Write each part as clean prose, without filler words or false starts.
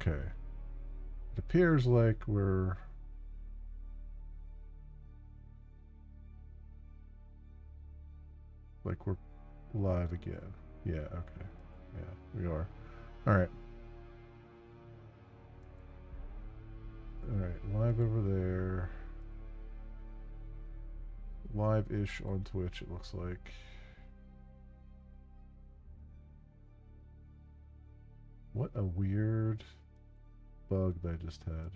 Okay. It appears like we're live again. Yeah, okay. Yeah, we are. All right. All right, live over there. Live-ish on Twitch, it looks like. What a weird bug that I just had.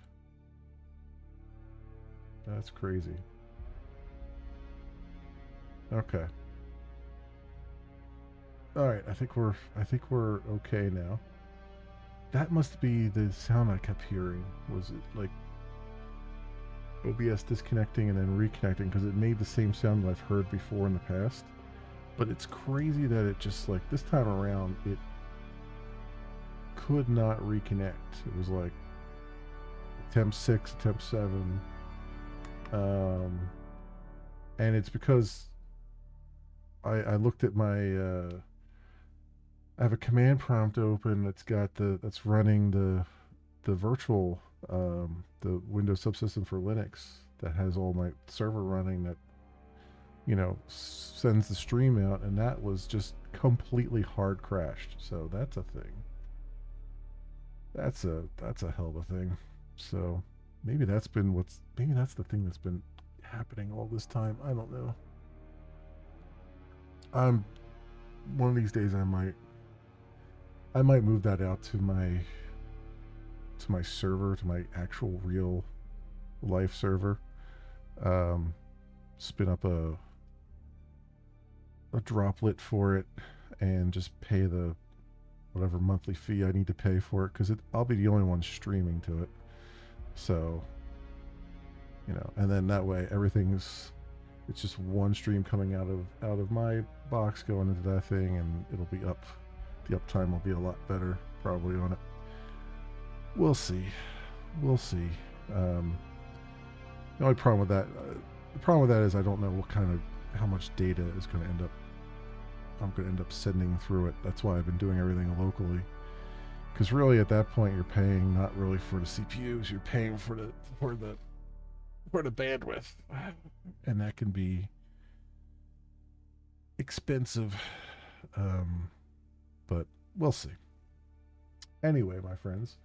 That's crazy. Okay. All right, I think we're okay now. That must be the sound I kept hearing. Was it like OBS disconnecting and then reconnecting because it made the same sound that I've heard before in the past? But it's crazy that it just like this time around it could not reconnect. It was like attempt 6, attempt 7. Um, and it's because I looked at my I have a command prompt open that's running the virtual the Windows subsystem for Linux that has all my server running that sends the stream out, and that was just completely hard crashed. So that's a thing. That's a hell of a thing. So maybe that's the thing that's been happening all this time. I don't know. I'm One of these days I might move that out to my server, to my actual real life server. Um, Spin up a droplet for it and just pay the whatever monthly fee I need to pay for it because I'll be the only one streaming to it. So, and then that way it's just one stream coming out of my box going into that thing, and it'll be up. The uptime will be a lot better probably on it. We'll see. We'll see. The only problem with that is I don't know how much data is going to end up. I'm going to end up sending through it. That's why I've been doing everything locally. Because really, at that point, you're paying not really for the CPUs. You're paying for the bandwidth, and that can be expensive. But we'll see. Anyway, my friends.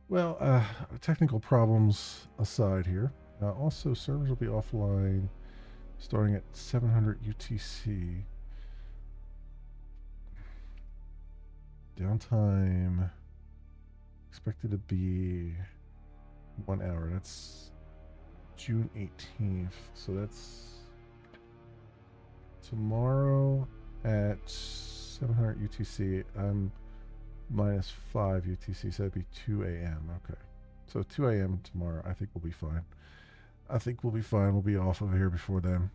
Well, technical problems aside here. Also, servers will be offline starting at 700 UTC. Downtime expected to be 1 hour. That's June 18th. So that's tomorrow at 700 UTC. I'm minus 5 UTC, so that'd be 2 a.m. Okay. So 2 a.m. tomorrow. I think we'll be fine. We'll be off of here before then.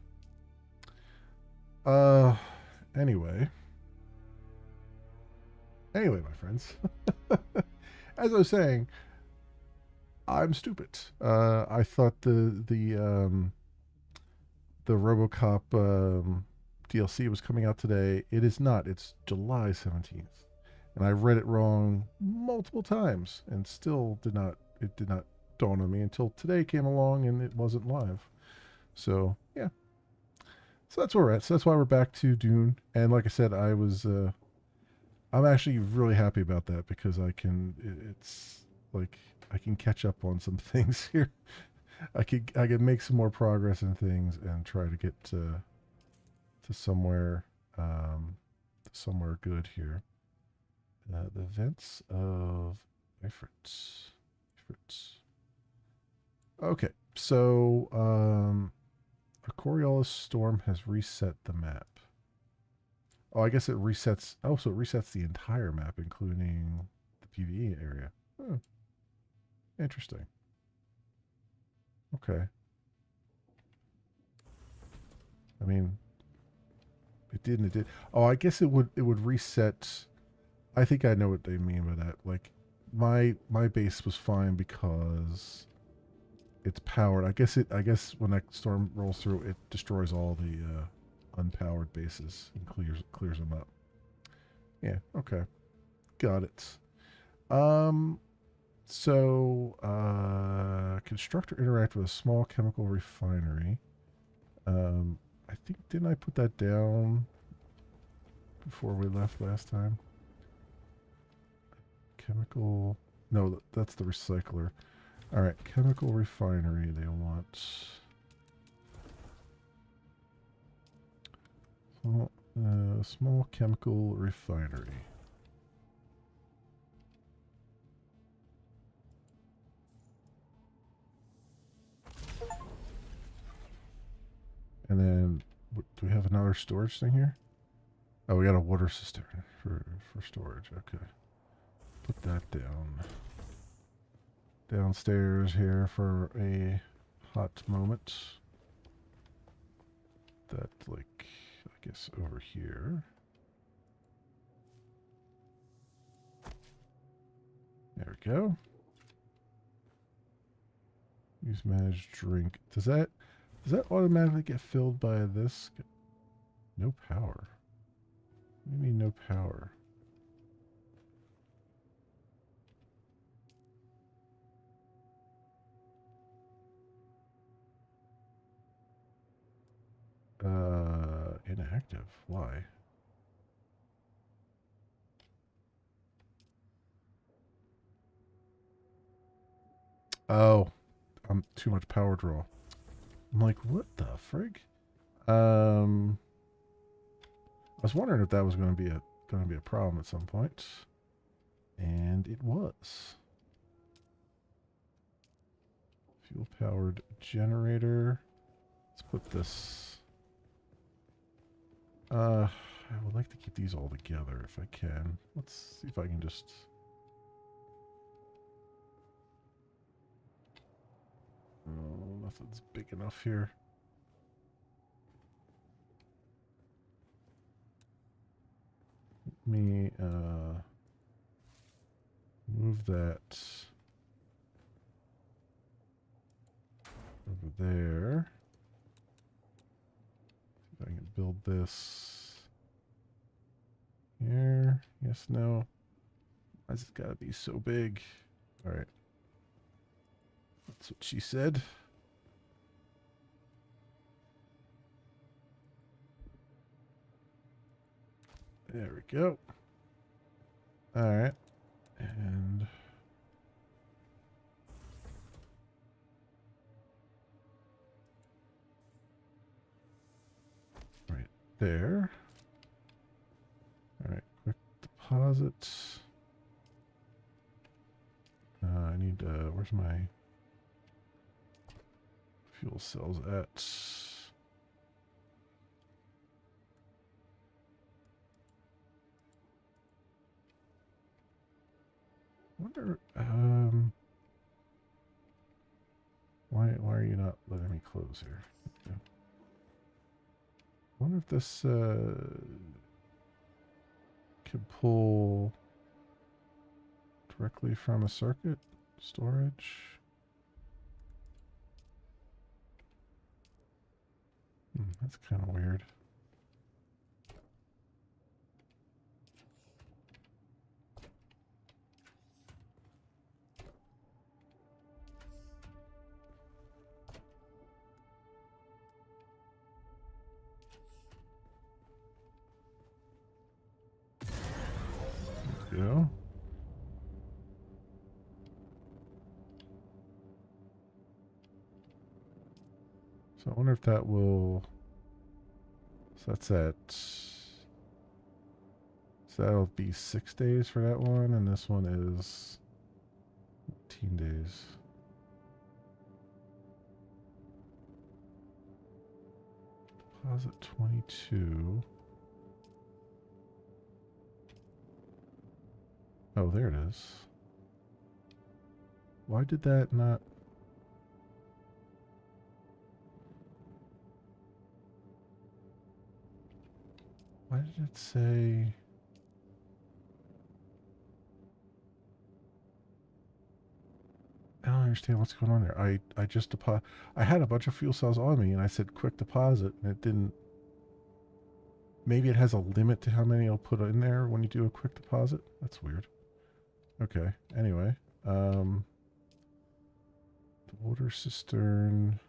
Anyway. Anyway, my friends. As I was saying, I'm stupid. I thought the RoboCop DLC was coming out today. It is not. It's July 17th. And I read it wrong multiple times and still did not dawn on me until today came along and it wasn't live. So, yeah. So that's where we're at. So that's why we're back to Dune. And like I said, I'm actually really happy about that because it's like I can catch up on some things here. I could make some more progress in things and try to get to somewhere good here. The events of Ifrit. Okay, so a Coriolis storm has reset the map. Oh, I guess it resets. Oh, so it resets the entire map, including the PvE area. Oh, interesting. Okay. I mean, it did and it did. Oh, I guess it would reset. I think I know what they mean by that. Like, my base was fine because it's powered. I guess when that storm rolls through, it destroys all the unpowered bases and clears them up. Yeah. Okay. Got it. Um, construct or interact with a small chemical refinery. I think, didn't I put that down before we left last time? Chemical, no, that's the recycler. All right, chemical refinery, they want. Small chemical refinery. And then, do we have another storage thing here? Oh, we got a water cistern for storage. Okay. Put that down. Downstairs here for a hot moment. That, like, I guess over here. There we go. Use manage drink. Does that automatically get filled by this? No power. What do you mean no power? Inactive. Why? Oh, I'm too much power draw. I'm like, what the frig? I was wondering if that was going to be a problem at some point, and it was. Fuel powered generator. Let's put this. I would like to keep these all together if I can. Let's see if I can just. Oh, nothing's big enough here. Let me move that over there. See if I can build this here. Yes, no. Why's it gotta be so big? Alright. That's what she said. There we go. Alright. And right there. Alright, quick deposit. I need, where's my fuel cells at? Wonder, why are you not letting me close here? Okay. Wonder if this, can pull directly from a circuit? Storage? That's kind of weird. There we go. So I wonder if that will. So that's at. So that'll be 6 days for that one, and this one is 18 days. Deposit 22. Oh, there it is. Why did that not? Why did it say? I don't understand what's going on there. I just deposit. I had a bunch of fuel cells on me, and I said quick deposit, and it didn't. Maybe it has a limit to how many I'll put in there when you do a quick deposit. That's weird. Okay. Anyway, the water cistern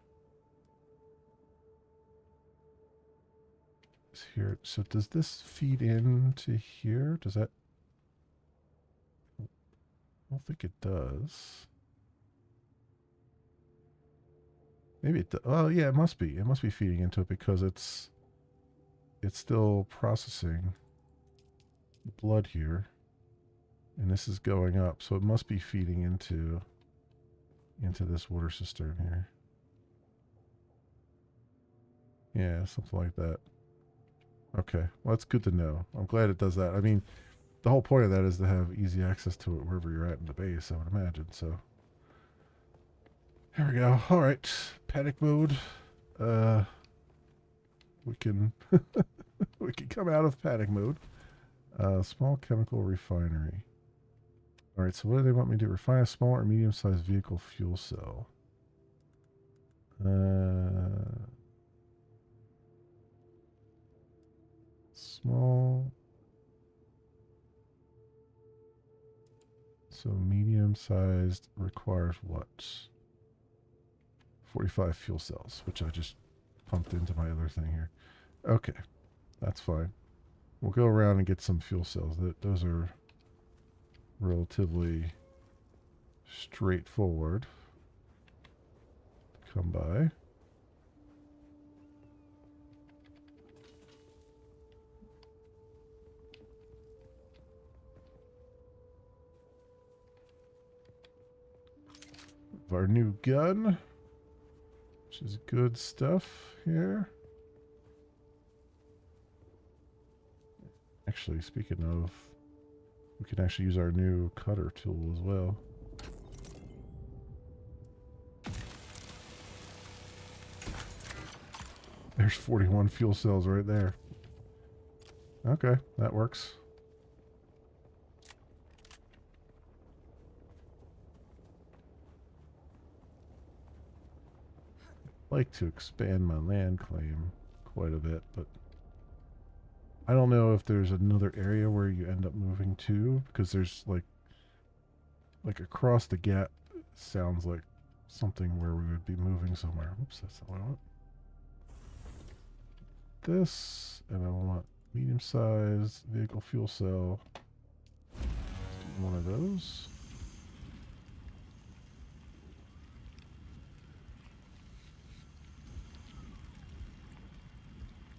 is here. So does this feed into here? Does that? I don't think it does. Maybe it. Oh yeah, it must be. It must be feeding into it because it's still processing the blood here, and this is going up, so it must be feeding into this water cistern here. Yeah, something like that. Okay, well that's good to know. I'm glad it does that. I mean, the whole point of that is to have easy access to it wherever you're at in the base, I would imagine. So here we go. All right, panic mode. Uh, we can we can come out of panic mode. Small chemical refinery. All right, so what do they want me to do? Refine a small or medium-sized vehicle fuel cell. Small. So medium-sized requires what? 45 fuel cells, which I just pumped into my other thing here. Okay, that's fine. We'll go around and get some fuel cells. Those are relatively straightforward to come by. Our new gun, which is good stuff here. Actually, speaking of, we can actually use our new cutter tool as well. There's 41 fuel cells right there. Okay, that works. I'd like to expand my land claim quite a bit, but I don't know if there's another area where you end up moving to, because there's like across the gap sounds like something where we would be moving somewhere. Oops, that's not what I want. This, and I want medium-sized vehicle fuel cell. Let's do one of those.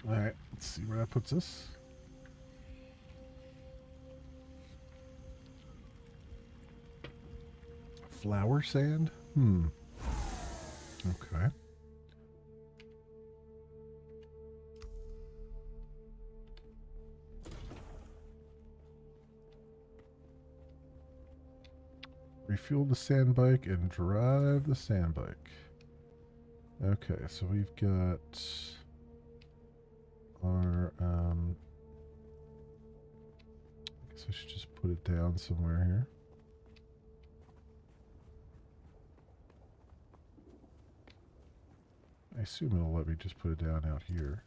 All right, let's see where that puts us. Flower sand? Okay. Refuel the sand bike and drive the sand bike. Okay, so we've got our, I guess I should just put it down somewhere here. I assume it'll let me just put it down out here.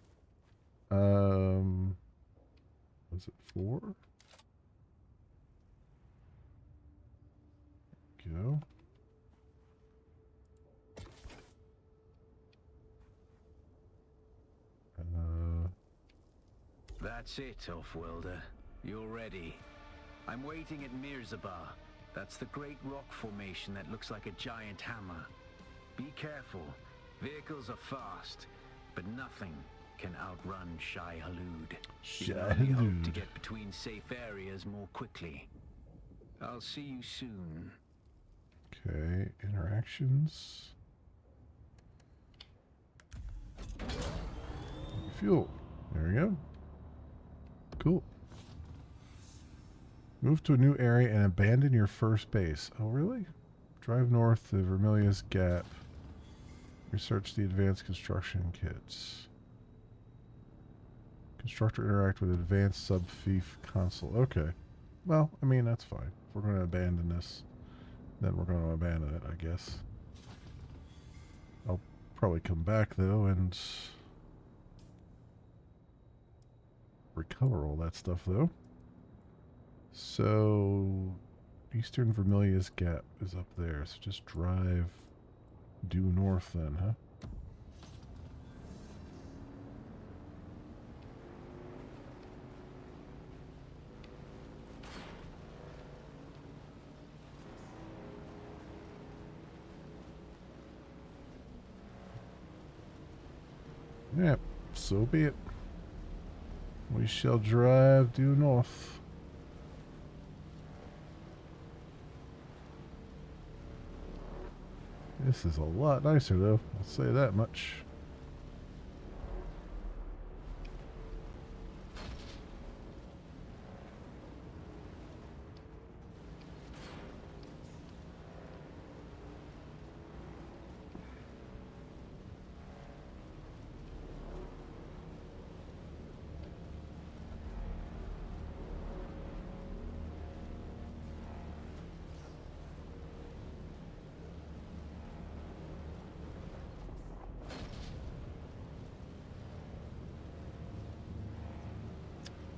Was it 4? Go. That's it, Offworlder. You're ready. I'm waiting at Mirzabah. That's the great rock formation that looks like a giant hammer. Be careful. Vehicles are fast, but nothing can outrun Shai Hulud. You can only hope to get between safe areas more quickly. I'll see you soon. Okay, interactions. Fuel. There we go. Cool. Move to a new area and abandon your first base. Oh, really? Drive north to Vermilius Gap. Research the advanced construction kits. Constructor interact with advanced sub-fief console. Okay. Well, I mean, that's fine. If we're going to abandon this, then we're going to abandon it, I guess. I'll probably come back, though, and recover all that stuff, though. So, Eastern Vermilius Gap is up there, so just drive due north then, huh? Yeah, so be it. We shall drive due north. This is a lot nicer, though. I'll say that much.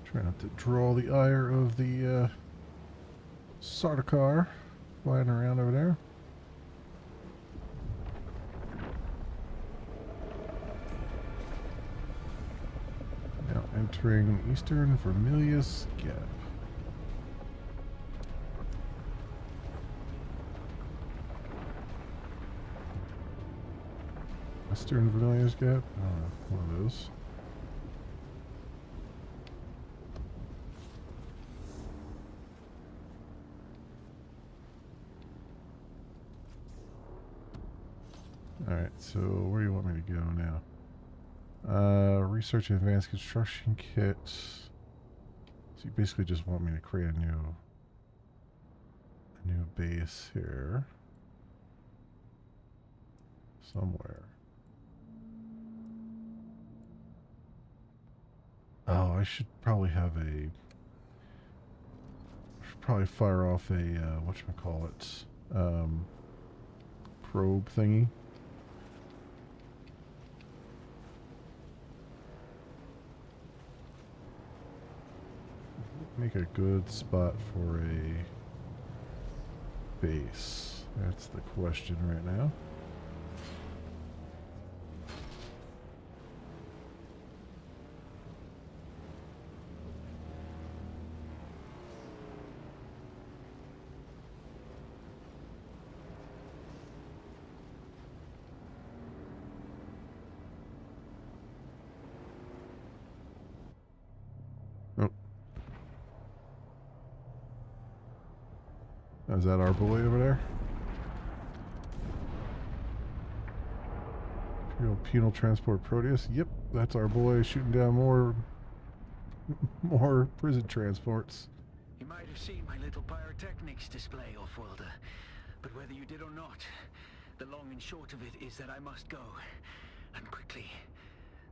Try not to draw the ire of the Sardaukar flying around over there. Now entering Eastern Vermilius Gap. Western Vermilius Gap? One of those. Alright, so where do you want me to go now? Research and advanced construction kit. So you basically just want me to create a new base here. Somewhere. Oh, I should probably have a... should probably fire off a, whatchamacallit, probe thingy. Make a good spot for a base. That's the question right now. Is that our boy over there? Imperial Penal Transport Proteus. Yep, that's our boy shooting down more prison transports. You might have seen my little pyrotechnics display, Offworlder, but whether you did or not, the long and short of it is that I must go, and quickly.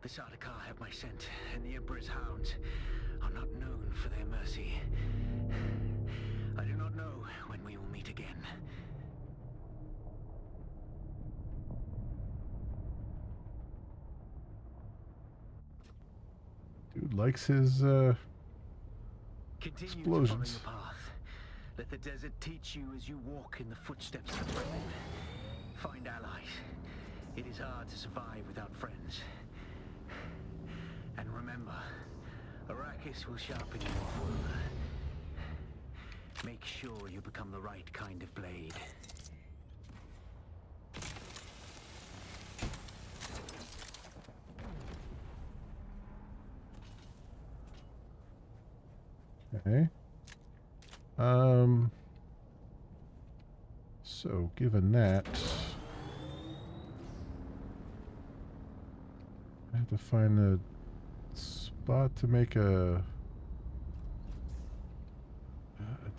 The Sardaukar have my scent, and the Emperor's hounds are not known for their mercy. I do not know when we will meet again. Dude likes his Continue explosions. to follow your path. Let the desert teach you as you walk in the footsteps of women. Find allies. It is hard to survive without friends. And remember, Arrakis will sharpen you, Offworlder. Make sure you become the right kind of blade. Okay. So given that, I have to find a spot to make a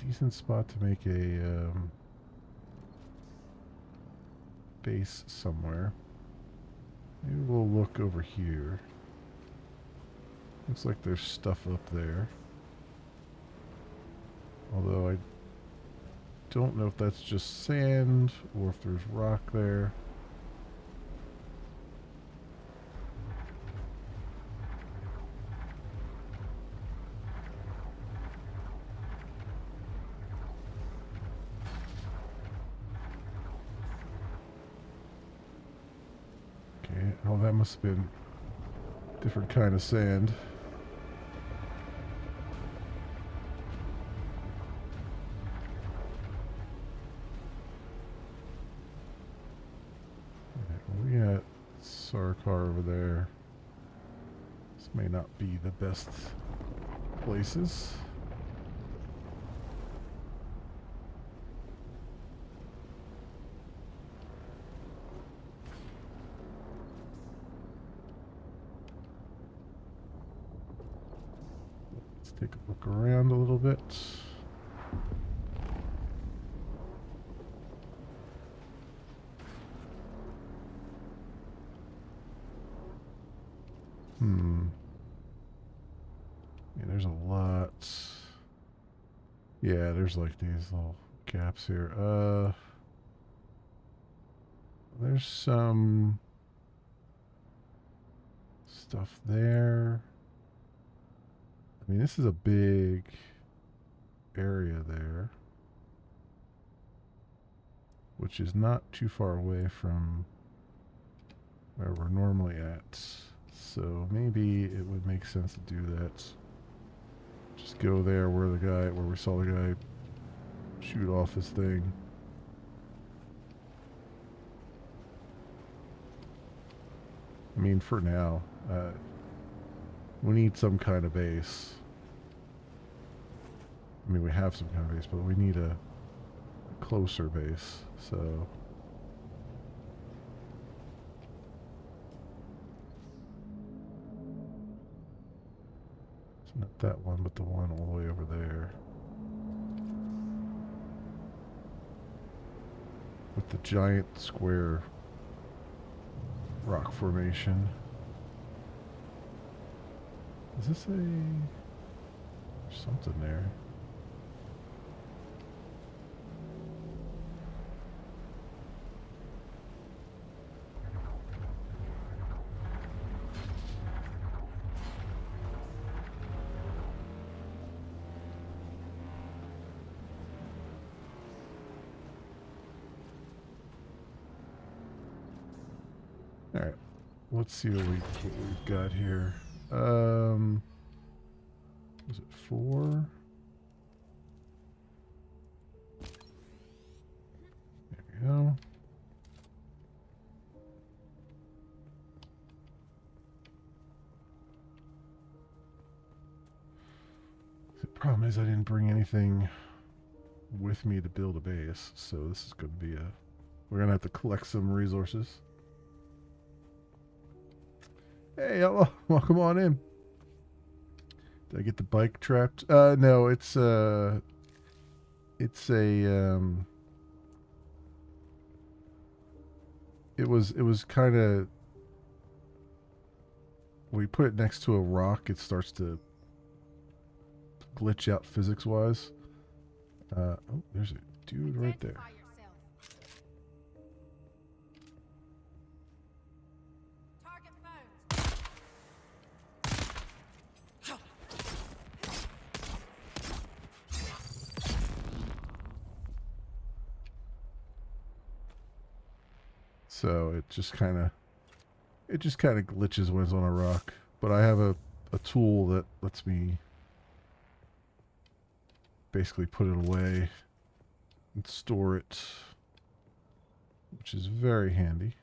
decent spot to make a base somewhere. Maybe we'll look over here. Looks like there's stuff up there. Although I don't know if that's just sand or if there's rock there. Oh, that must have been different kind of sand. We got Sarkar over there. This may not be the best places. Let's take a look around a little bit. Yeah, there's a lot. Yeah, there's like these little gaps here. There's some stuff there. I mean, this is a big area there, which is not too far away from where we're normally at. So maybe it would make sense to do that. Just go there where we saw the guy shoot off his thing. I mean, for now, we need some kind of base. I mean, we have some kind of base, but we need a closer base. So it's not that one, but the one all the way over there. With the giant square rock formation. Is this something there? All right, let's see what we've got here. Was it 4? There we go. The problem is I didn't bring anything with me to build a base, so this is going to be we're going to have to collect some resources. Hey, hello. Welcome on in. Did I get the bike trapped? No, it's a it was kind of, when you put it next to a rock, it starts to glitch out physics wise. Oh, there's a dude right there. So it just kind of glitches when it's on a rock. But I have a tool that lets me basically put it away and store it, which is very handy.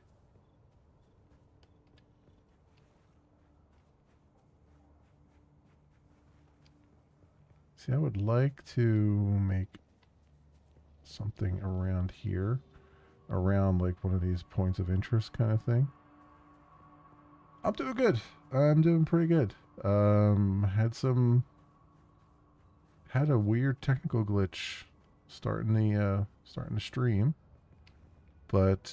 See, I would like to make something around here, around like one of these points of interest kind of thing. I'm doing good. I'm doing pretty good. Had a weird technical glitch starting the stream, but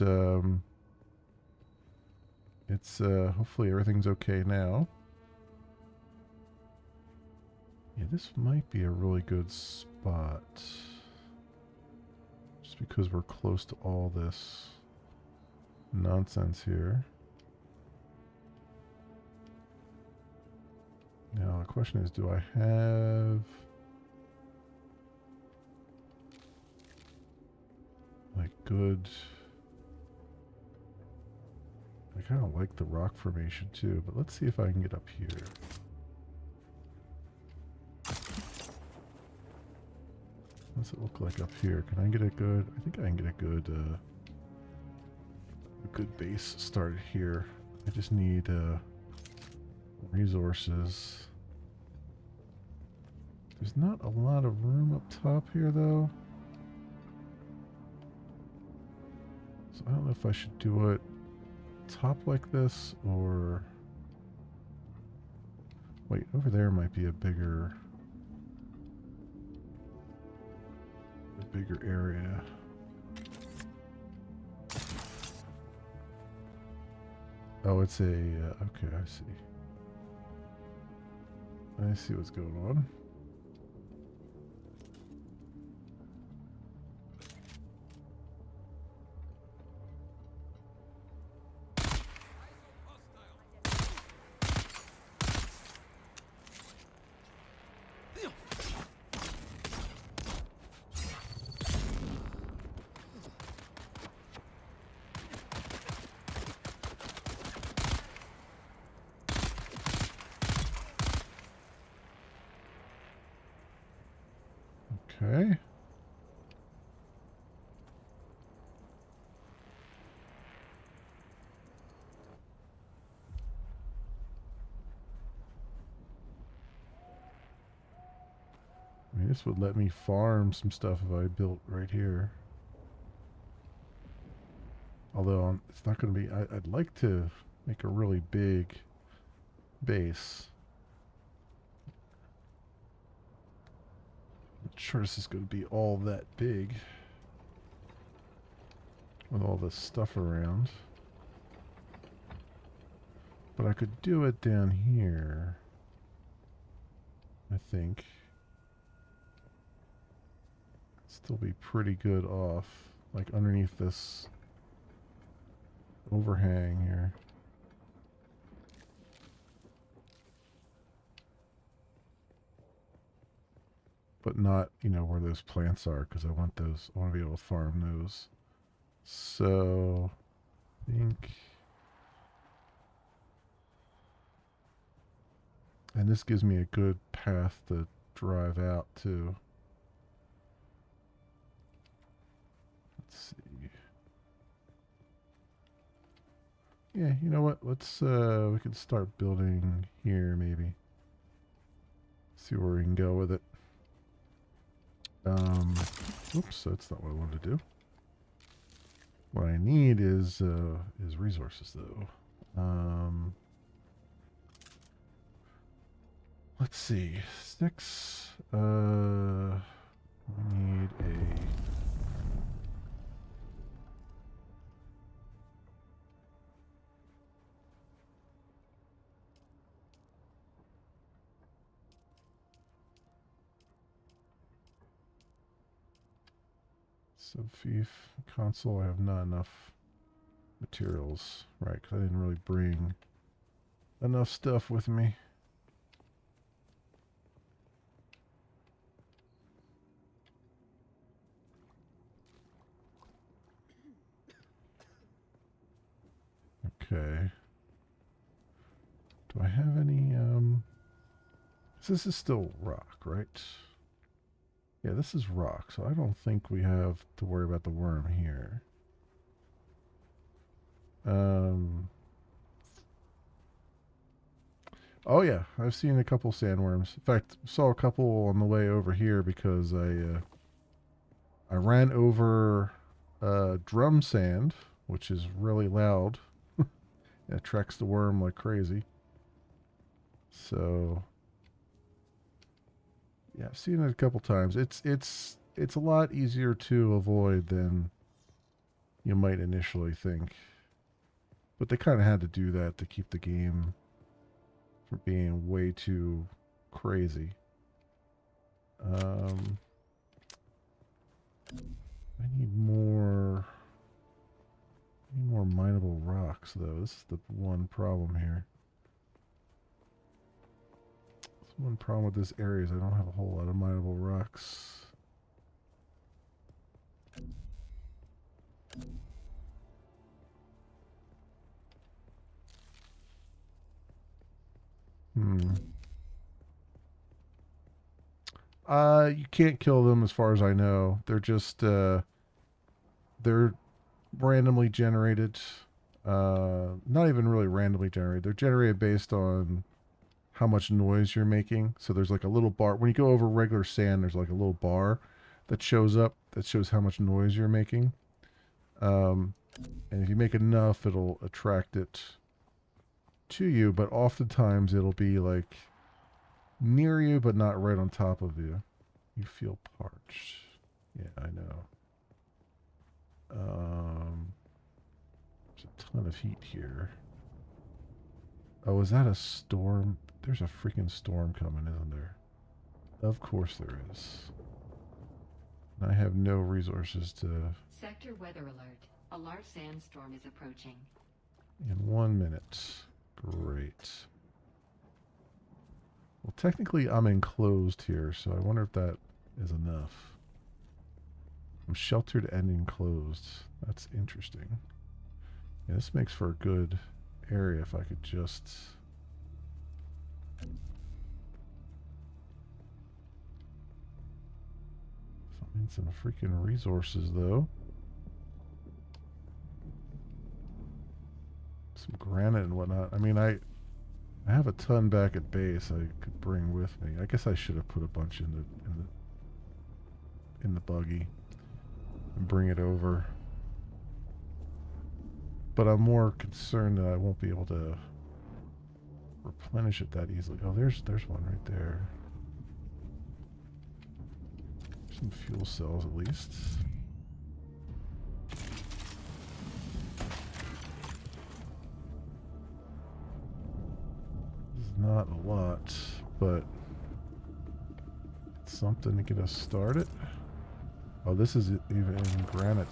it's hopefully everything's okay now. Yeah, this might be a really good spot, just because we're close to all this nonsense here. Now the question is, do I have like good kind of like the rock formation too, but let's see if I can get up here. What's it look like up here? Can I get a good... I think I can get a good base started here. I just need resources. There's not a lot of room up top here though. So I don't know if I should do it top like this or... Wait, over there might be a bigger area. Oh, it's a... okay, I see. I see what's going on. Okay. I mean, this would let me farm some stuff if I built right here. Although it's not going to be... I'd like to make a really big base. I'm not sure this is going to be all that big with all this stuff around. But I could do it down here, I think. Still be pretty good off, like underneath this overhang here. But not, you know, where those plants are, because I want those, I want to be able to farm those. So, I think... And this gives me a good path to drive out, too. Let's see. Yeah, you know what? Let's, we can start building here, maybe. See where we can go with it. Oops, that's not what I wanted to do. What I need is resources, though. Let's see. 6. We need a... Subfief console. I have not enough materials, right? Because I didn't really bring enough stuff with me. Okay. Do I have any, this is still rock, right? Yeah, this is rock, so I don't think we have to worry about the worm here. Oh yeah, I've seen a couple sandworms. In fact, saw a couple on the way over here because I ran over drum sand, which is really loud. It attracts the worm like crazy. So yeah, I've seen it a couple times. It's a lot easier to avoid than you might initially think. But they kind of had to do that to keep the game from being way too crazy. I need more mineable rocks, though. This is the one problem here. One problem with this area is I don't have a whole lot of mineable rocks. Hmm. You can't kill them as far as I know. They're just they're randomly generated. Not even really randomly generated. They're generated based on how much noise you're making. So there's like a little bar when you go over regular sand. There's like a little bar that shows up that shows how much noise you're making. Um, and if you make enough, it'll attract it to you. But oftentimes it'll be like near you, but not right on top of you. You feel parched. Yeah, I know. There's a ton of heat here. Oh, is that a storm? There's a freaking storm coming, isn't there? Of course there is. I have no resources to. Sector weather alert. A large sandstorm is approaching. In 1 minute. Great. Well, technically I'm enclosed here, so I wonder if that is enough. I'm sheltered and enclosed. That's interesting. Yeah, this makes for a good area if I could just. Find some freaking resources, though. Some granite and whatnot. I mean, I have a ton back at base I could bring with me. I guess I should have put a bunch in the buggy and bring it over. But I'm more concerned that I won't be able to replenish it that easily. Oh, there's one right there. Some fuel cells at least. This is not a lot, but it's something to get us started. Oh, this is even in granite.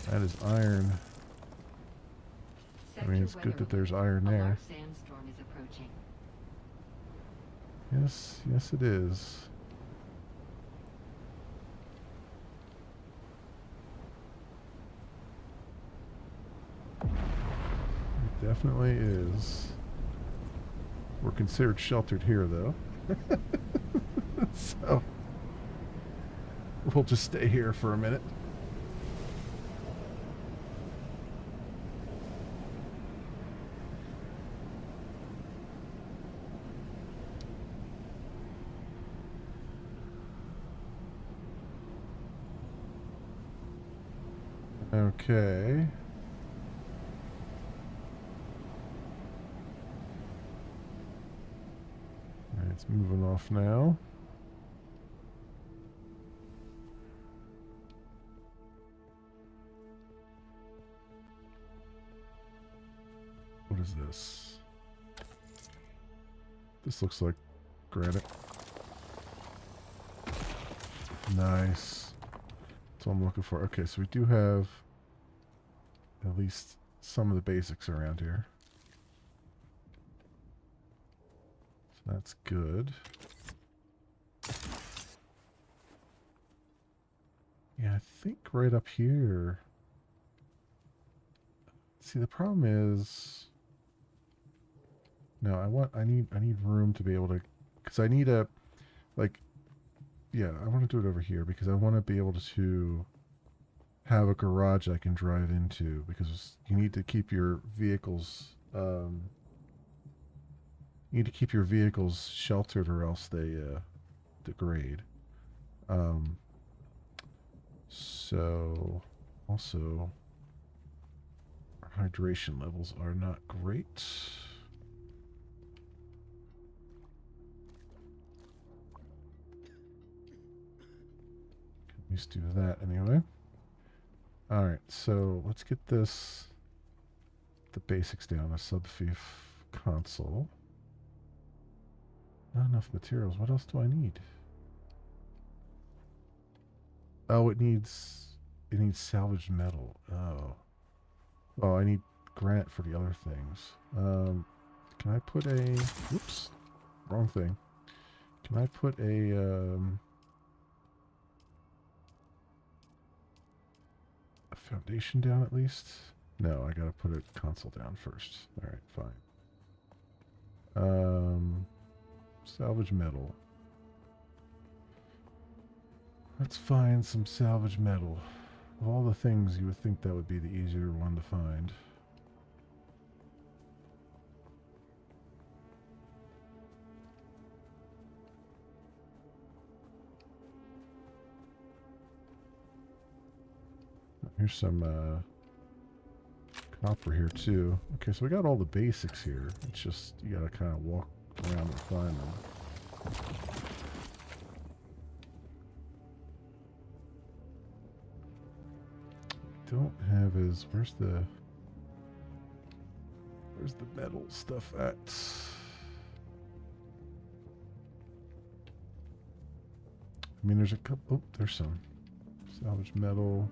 That is iron. I mean, it's good that there's iron there. A large sandstorm is approaching. Yes, yes it is. It definitely is. We're considered sheltered here, though. So, we'll just stay here for a minute. Okay. Alright, it's moving off now. What is this? This looks like granite. Nice. That's what I'm looking for. Okay, so we do have at least some of the basics around here. So that's good. Yeah, I think right up here. See, the problem is. No, I need room to be able to, because I need a, like, yeah, I want to do it over here because I want to be able to have a garage I can drive into because you need to keep your vehicles, sheltered or else they degrade. So also our hydration levels are not great. Let's do that anyway. Alright, so let's get the basics down. A subfief console. Not enough materials. What else do I need? Oh, it needs salvaged metal. Oh. Oh, I need granite for the other things. Can I put a... Whoops. Wrong thing. Can I put a foundation down at least? No, I gotta put a console down first. Alright, fine. Salvage metal. Let's find some salvage metal. Of all the things, you would think that would be the easier one to find. Here's some copper here too. Okay, so we got all the basics here. It's just, you gotta kind of walk around and find them. Don't have his, where's the metal stuff at? I mean, there's a couple, oh, there's some salvage metal.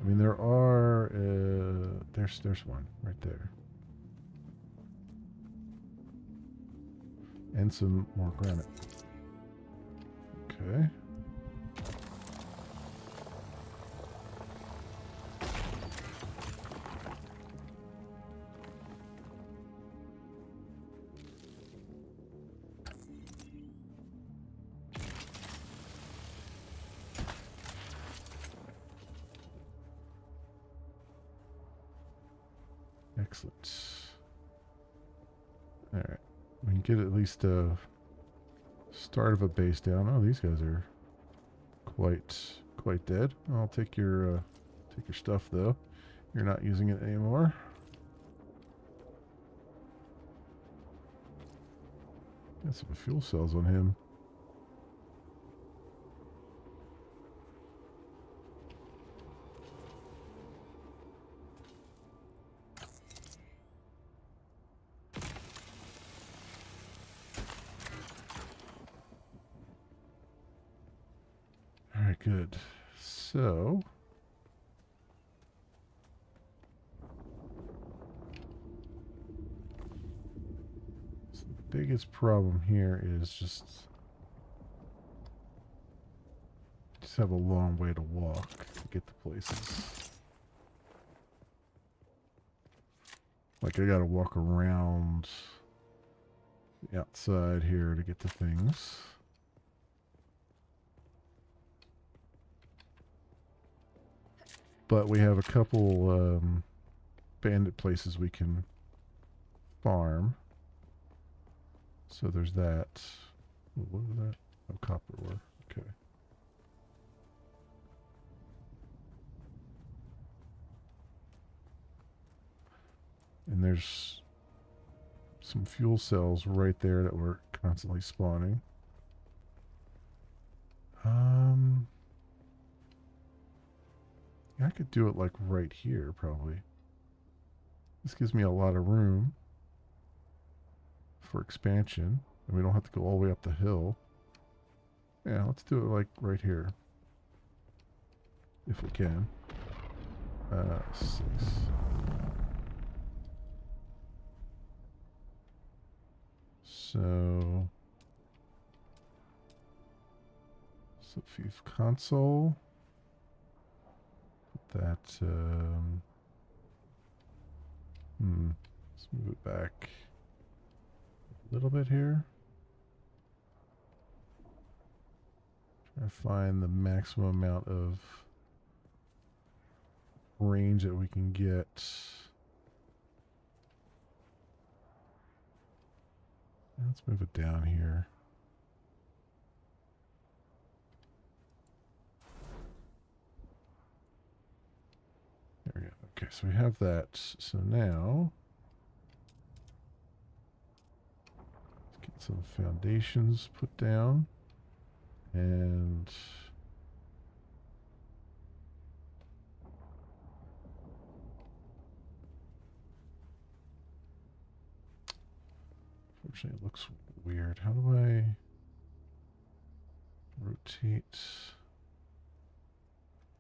I mean, there are, there's one right there. And some more granite. Okay. Excellent. All right. We can get at least a start of a base down. Oh, these guys are quite dead. I'll take your stuff though. You're not using it anymore. Got some fuel cells on him. All right, good. So the biggest problem here is just have a long way to walk to get to places. Like, I gotta walk around the outside here to get to things. But we have a couple bandit places we can farm. So there's that. Ooh, what was that? Oh, copper ore. Okay. And there's some fuel cells right there that we're constantly spawning. Yeah, I could do it like right here, probably. This gives me a lot of room for expansion, and we don't have to go all the way up the hill. Yeah, let's do it like right here. If we can. 6. So console. Put that, let's move it back a little bit here. Try to find the maximum amount of range that we can get. Let's move it down here. There we go. Okay, so we have that. So now, let's get some foundations put down. And unfortunately, it looks weird. How do I rotate?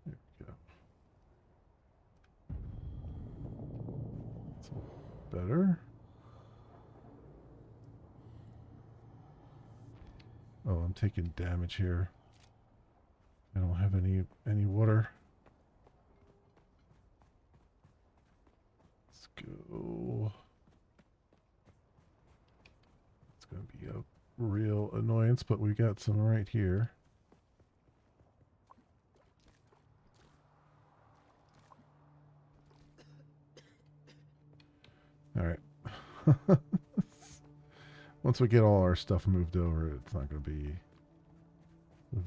There we go. That's a little better. Oh, I'm taking damage here. I don't have any water. real annoyance, but we got some right here. All right. Once we get all our stuff moved over, it's not going to be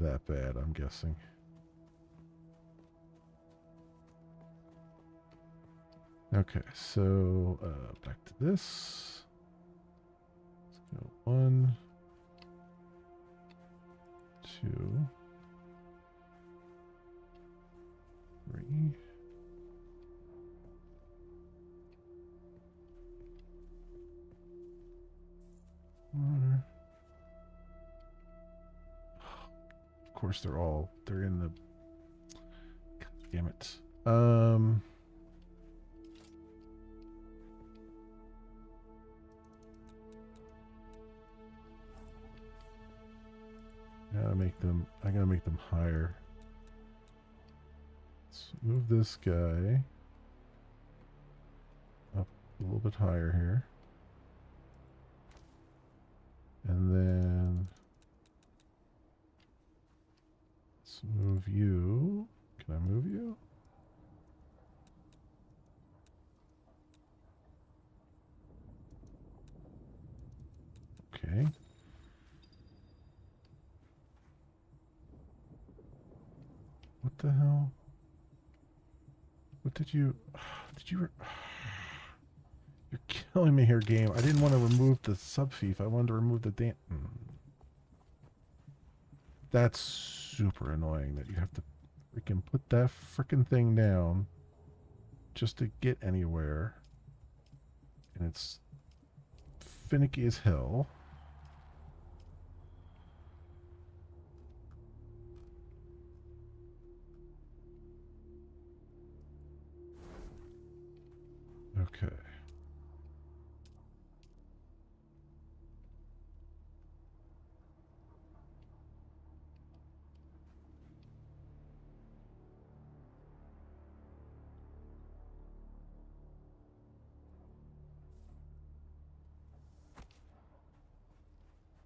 that bad, I'm guessing. Okay, so back to this. Let's go 1, 2, 3. Of course, they're in the. God damn it. I gotta make them higher. Let's move this guy up a little bit higher here. And then let's move you. Can I move you? Okay. What the hell? What did you... You're killing me here, game. I didn't want to remove the subfief. I wanted to remove the That's super annoying that you have to freaking put that freaking thing down just to get anywhere. And it's finicky as hell. Okay.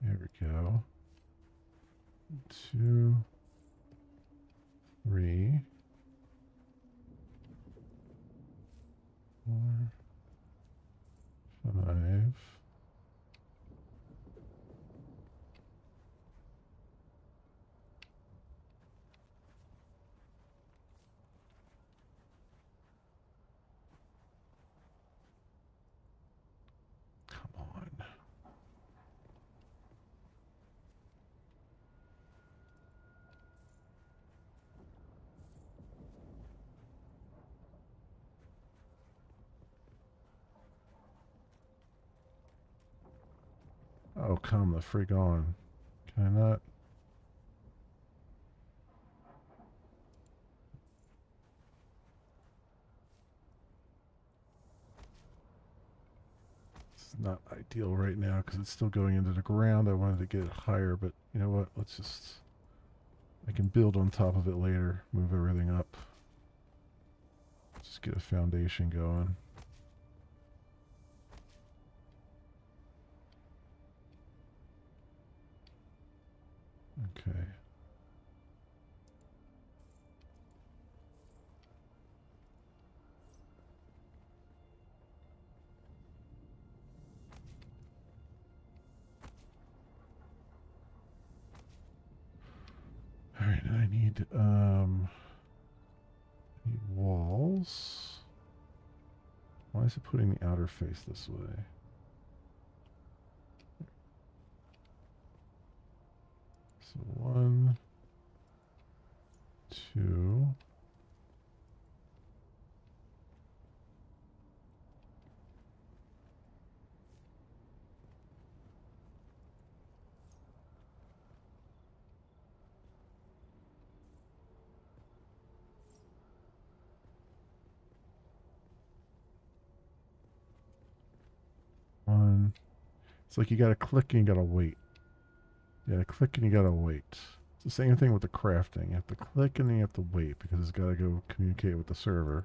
There we go. 2, 3, 4, 5. Come on. Oh, come the frig on. Can I not? It's not ideal right now because it's still going into the ground. I wanted to get it higher, but you know what? Let's just... I can build on top of it later. Move everything up. Just get a foundation going. Okay. All right, I need walls. Why is it putting the outer face this way? So 1, 2. One. It's like you gotta click and you gotta wait. You gotta click and you gotta wait. It's the same thing with the crafting. You have to click and then you have to wait because it's gotta go communicate with the server.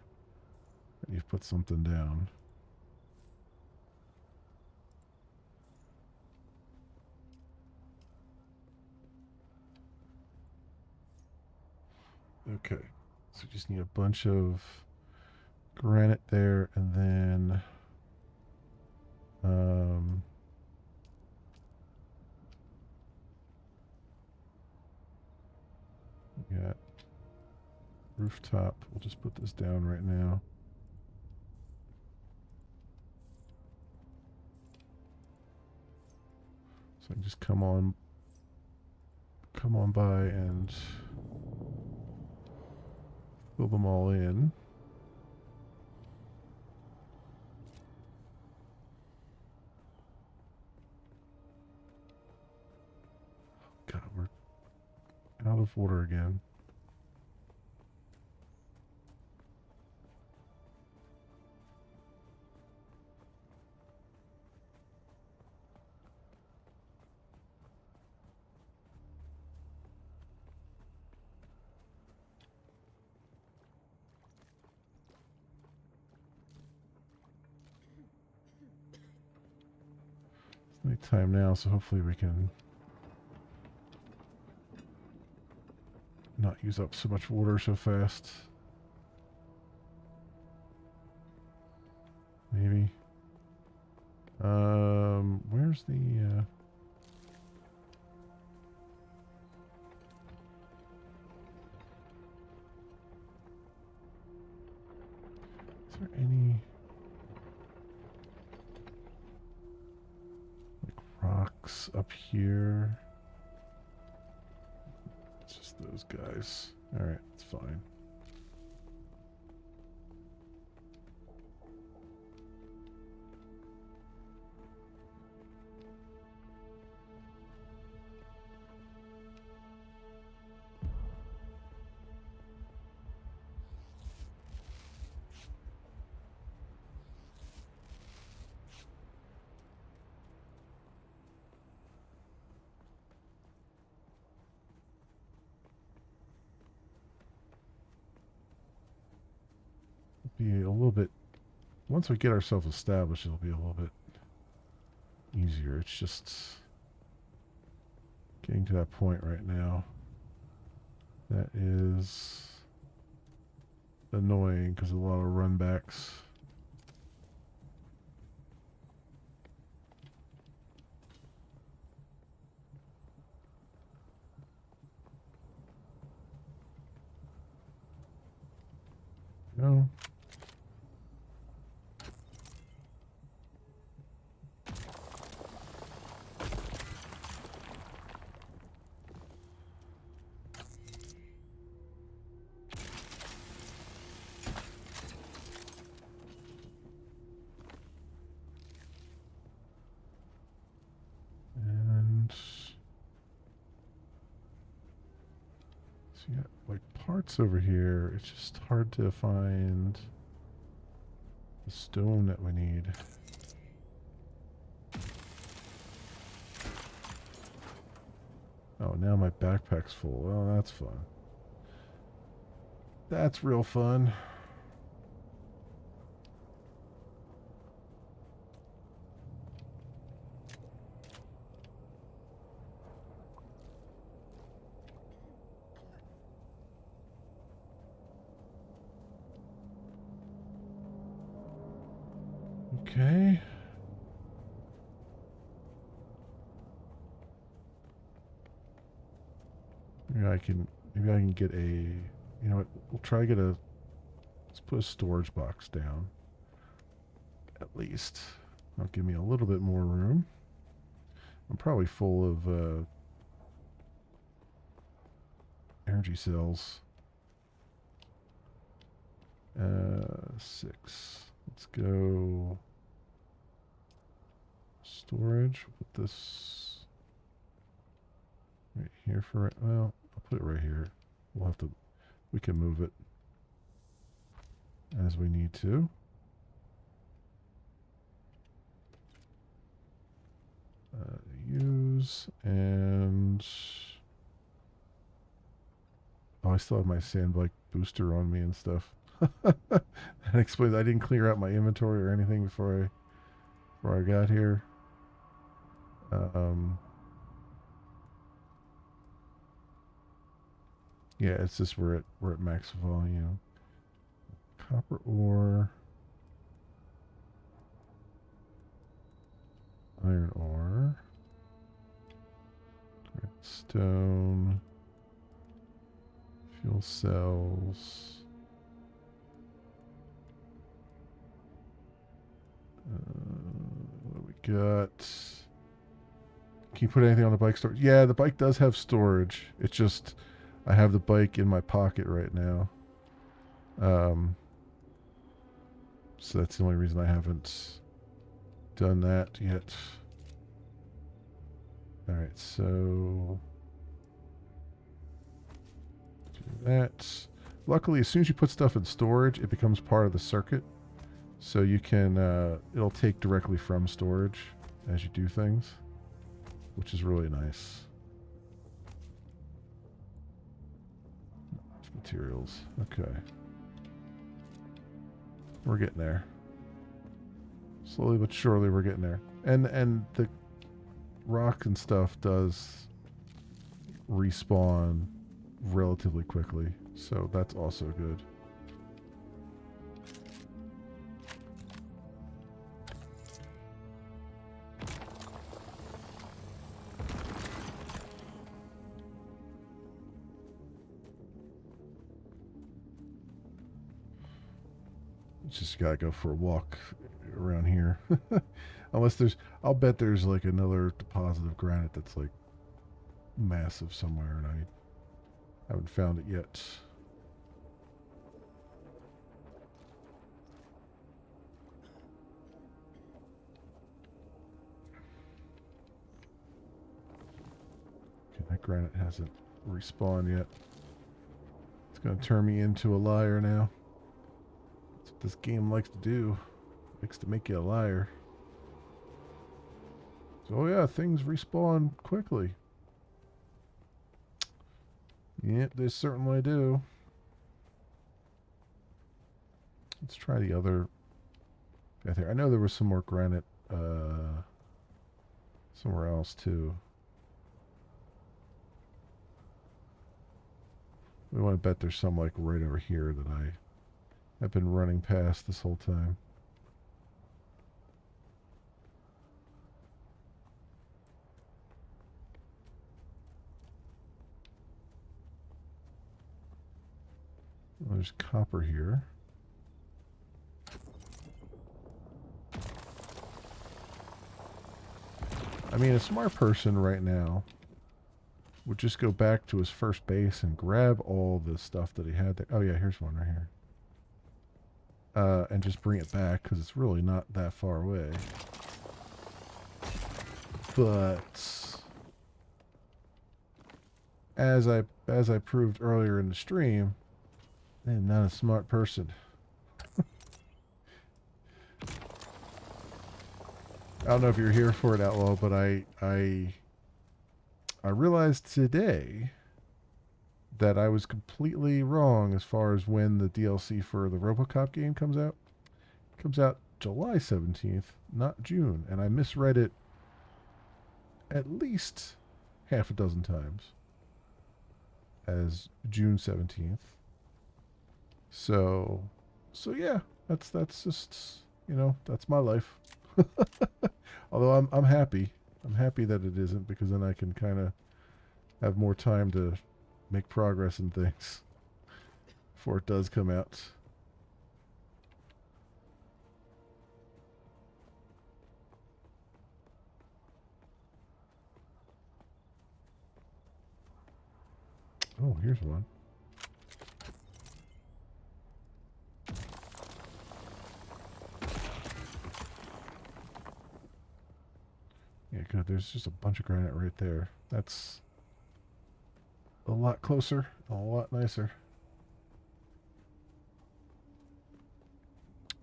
And you've put something down. Okay. So we just need a bunch of granite there, and then we got rooftop. We'll just put this down right now. So I can just come on by and fill them all in. God, we're out of order again. It's nighttime now, so hopefully we can not use up so much water so fast. Maybe. Where's the is there any like rocks up here? It's just those guys. Alright, it's fine. Be a little bit once we get ourselves established, it'll be a little bit easier. It's just getting to that point right now that is annoying because a lot of runbacks. No. And so you got like parts over here. It's just hard to find the stone that we need. Oh, now my backpack's full. Well, that's fun. That's real fun. Okay. Maybe I can get a, you know what, we'll try to get a, let's put a storage box down. At least. That'll give me a little bit more room. I'm probably full of energy cells. 6. Let's go storage. Put this right here for it. Well, I'll put it right here. We'll have to, we can move it as we need to. Use and oh, I still have my sandbike booster on me and stuff. That explains I didn't clear out my inventory or anything before I got here. Yeah, it's just we're at max volume. Copper ore. Iron ore. Stone. Fuel cells. What do we got? Can you put anything on the bike storage? Yeah, the bike does have storage. It's just I have the bike in my pocket right now. Um, so that's the only reason I haven't done that yet. All right, so do that. Luckily, as soon as you put stuff in storage, it becomes part of the circuit. So you can, it'll take directly from storage as you do things, which is really nice. Materials. Okay. We're getting there. Slowly but surely we're getting there. And the rock and stuff does respawn relatively quickly. So that's also good. Just gotta go for a walk around here. Unless I'll bet there's like another deposit of granite that's like massive somewhere, and I haven't found it yet. Okay, that granite hasn't respawned yet. It's gonna turn me into a liar now. That's what this game likes to do. It likes to make you a liar. So, oh yeah, things respawn quickly. Yep, they certainly do. Let's try the other path here. I know there was some more granite somewhere else too. We want to bet there's some like right over here that I have been running past this whole time. Well, there's copper here. I mean, a smart person right now would just go back to his first base and grab all the stuff that he had there. Oh yeah, here's one right here. And just bring it back because it's really not that far away. But as I proved earlier in the stream, I am not a smart person. I don't know if you're here for it, Outlaw, but I realized today that I was completely wrong as far as when the DLC for the RoboCop game comes out. It comes out July 17th, not June, and I misread it at least half a dozen times as June 17th. So yeah, that's just, you know, that's my life. Although I'm happy. I'm happy that it isn't, because then I can kind of have more time to make progress in things before it does come out. Oh, here's one. Yeah, good. There's just a bunch of granite right there. That's a lot closer, a lot nicer.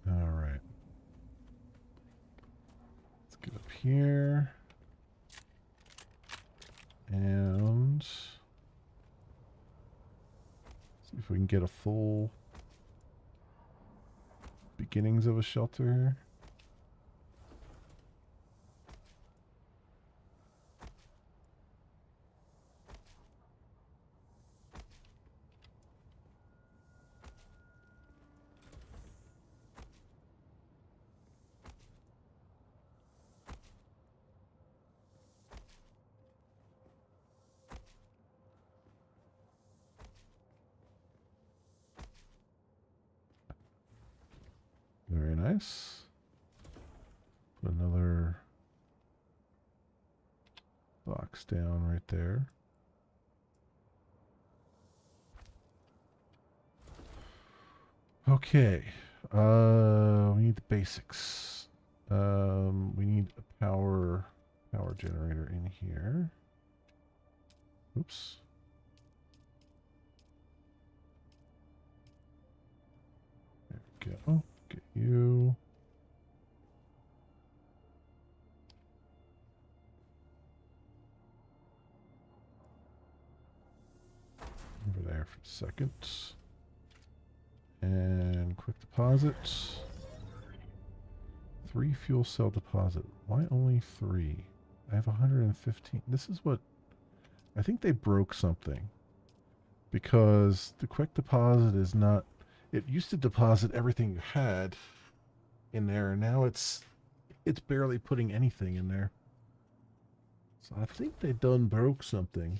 All right. Let's get up here. And see if we can get a full beginnings of a shelter here. Very nice. Put another box down right there. Okay. We need the basics. We need a power generator in here. Oops. There we go. Get you. Over there for a second. And quick deposit. 3 fuel cell deposit. Why only 3? I have 115. This is what... I think they broke something. Because the quick deposit is not... It used to deposit everything you had in there, and now it's barely putting anything in there. So I think they done broke something.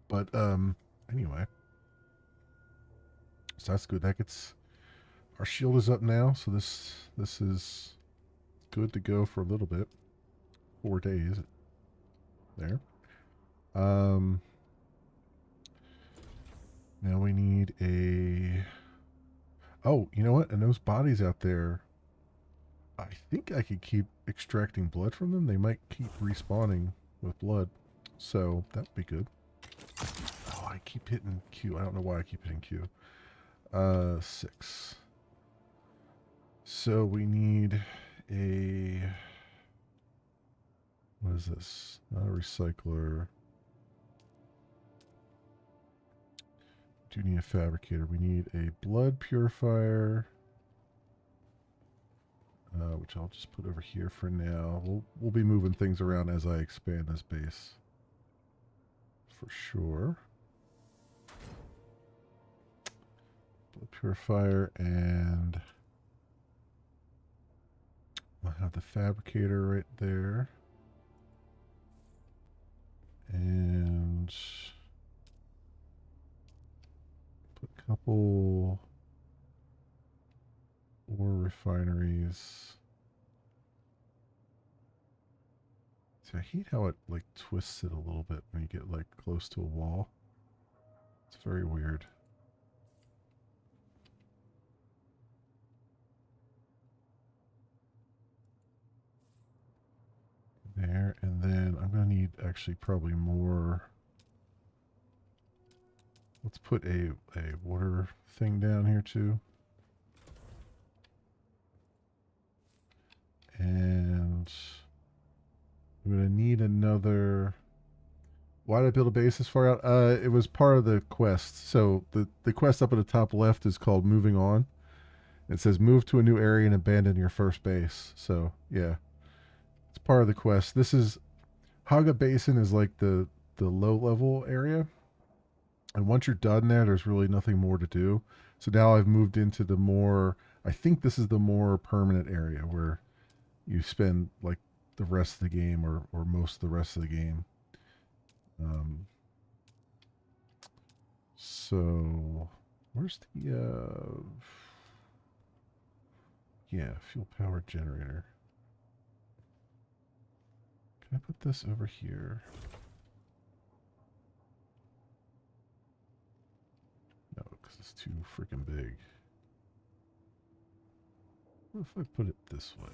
But anyway. So that's good. That gets our shield is up now, so this is good to go for a little bit. 4 days there. Now we need a... Oh, you know what? And those bodies out there, I think I could keep extracting blood from them. They might keep respawning with blood. So that would be good. Oh, I keep hitting Q. I don't know why I keep hitting Q. 6. So we need a... What is this? Not a recycler. Do need a fabricator. We need a blood purifier, which I'll just put over here for now. We'll be moving things around as I expand this base, for sure. Blood purifier, and I'll have the fabricator right there, and put a couple ore refineries. See, I hate how it like twists it a little bit when you get like close to a wall. It's very weird. There, and then I'm going to need actually probably more. Let's put a water thing down here too. And I'm going to need another... Why did I build a base this far out? It was part of the quest. So the quest up at the top left is called Moving On. It says move to a new area and abandon your first base. So, yeah. It's part of the quest. This is... Haga Basin is like the low level area. And once you're done there, there's really nothing more to do. So now I've moved into the more... I think this is the more permanent area where you spend like the rest of the game or most of the rest of the game. So where's the yeah, fuel powered generator? Can I put this over here? No, because it's too freaking big. What if I put it this way?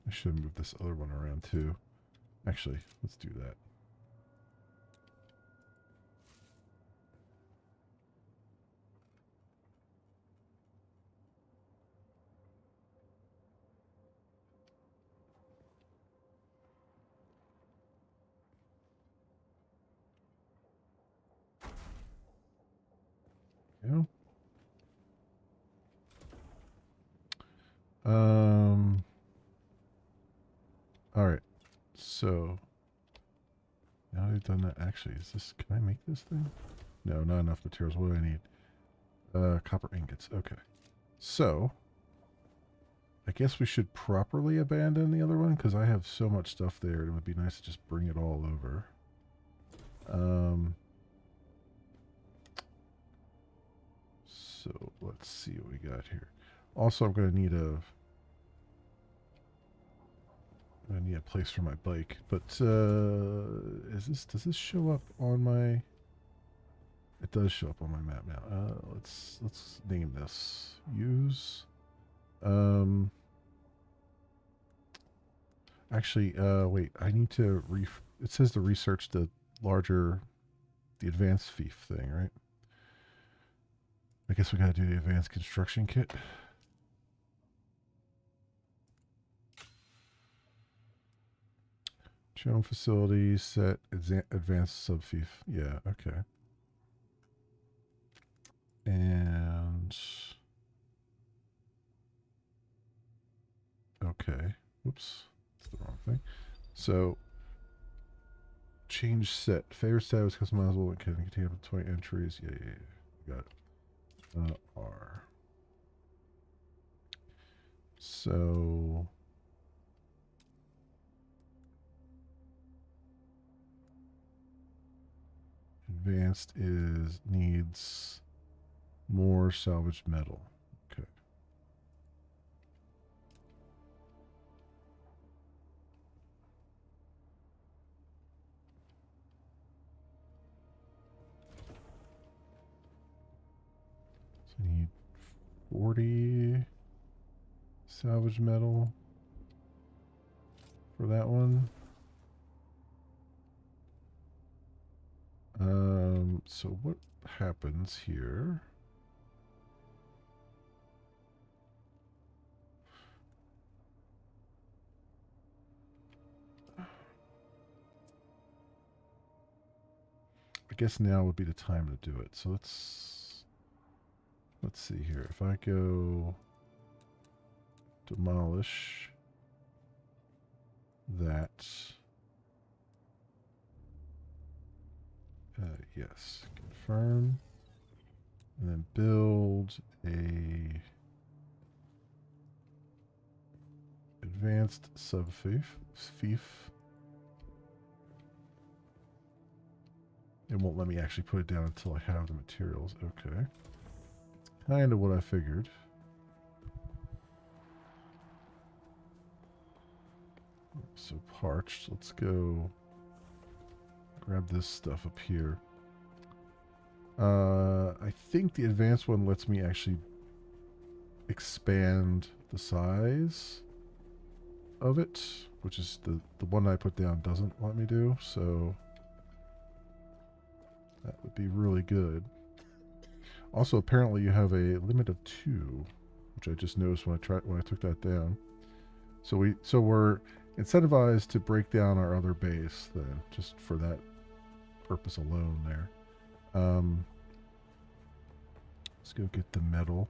I should move this other one around too. Actually, let's do that. Um. All right. So now they've done that. Actually, is this? Can I make this thing? No, not enough materials. What do I need? Copper ingots. Okay. So I guess we should properly abandon the other one because I have so much stuff there. It would be nice to just bring it all over. So let's see what we got here. Also, I'm gonna need a place for my bike. But does this show up on my? It does show up on my map now. Let's name this. Use. Um. Actually, wait. I need to It says to research the advanced thief thing, right? I guess we gotta do the advanced construction kit. Shown facilities, set advanced sub thief. Yeah, okay. And okay. Whoops. That's the wrong thing. So change set. Favorite status customizable and can contain up to 20 entries. Yeah. Got it. R. So advanced needs more salvaged metal. Okay. So I need 40 salvage metal for that one. So what happens here? I guess now would be the time to do it. So let's see here. If I go demolish that. Yes, confirm, and then build a advanced sub fief. It won't let me actually put it down until I have the materials. Okay, kind of what I figured. So parched. Let's go grab this stuff up here. I think the advanced one lets me actually expand the size of it, which is the one I put down doesn't let me do, so that would be really good. Also, apparently you have a limit of 2, which I just noticed when I took that down. So we're incentivized to break down our other base then, just for that purpose alone there. Let's go get the metal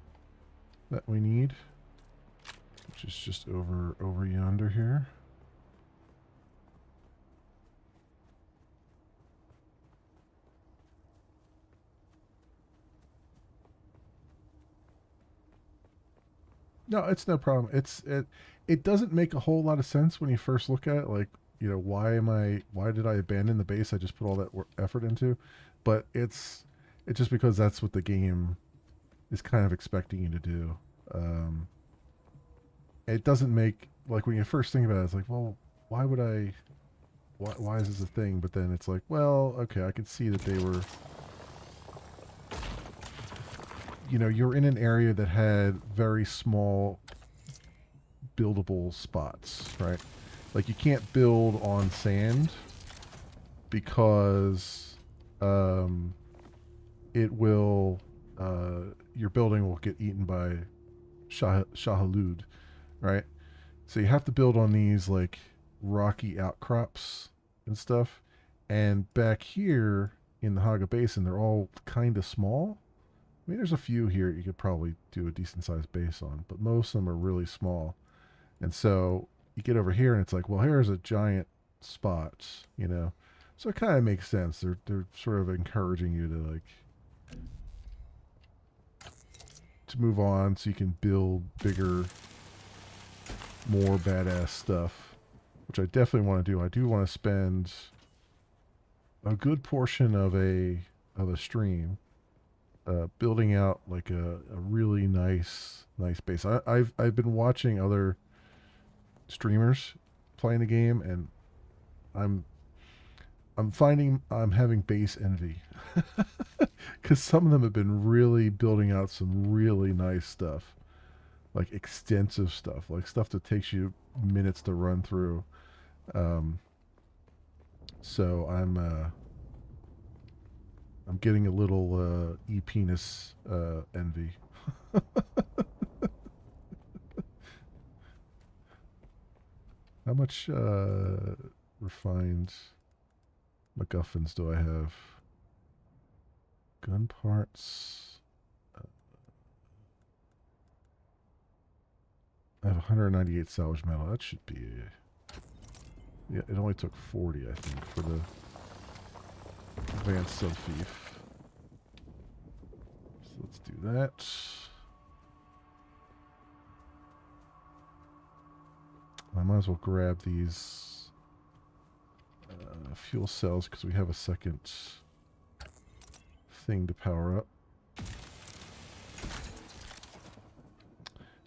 that we need, which is just over yonder here. No, it's no problem. It doesn't make a whole lot of sense when you first look at it. Like, why did I abandon the base I just put all that effort into? But it's just because that's what the game is kind of expecting you to do. It doesn't make, like, when you first think about it, it's like, well, why would I? Why is this a thing? But then it's like, well, okay, I could see that they were. You're in an area that had very small buildable spots, right? Like, you can't build on sand because it will your building will get eaten by shahalud, right? So you have to build on these like rocky outcrops and stuff. And back here in the Haga Basin, they're all kind of small. I mean, there's a few here you could probably do a decent sized base on, but most of them are really small. And so you get over here and it's like, well, here's a giant spot, you know. So it kind of makes sense. They're sort of encouraging you to like to move on so you can build bigger, more badass stuff, which I definitely want to do. I do want to spend a good portion of a stream building out like a really nice base. I've been watching other streamers playing the game, and I'm I'm finding I'm having base envy because some of them have been really building out some really nice stuff, like extensive stuff, like stuff that takes you minutes to run through. Um, so I'm getting a little e-penis envy. How much refined MacGuffins do I have? Gun parts. I have 198 salvage metal. That should be. Yeah, it only took 40, I think, for the advanced sub-thief. So let's do that. I might as well grab these fuel cells because we have a second thing to power up.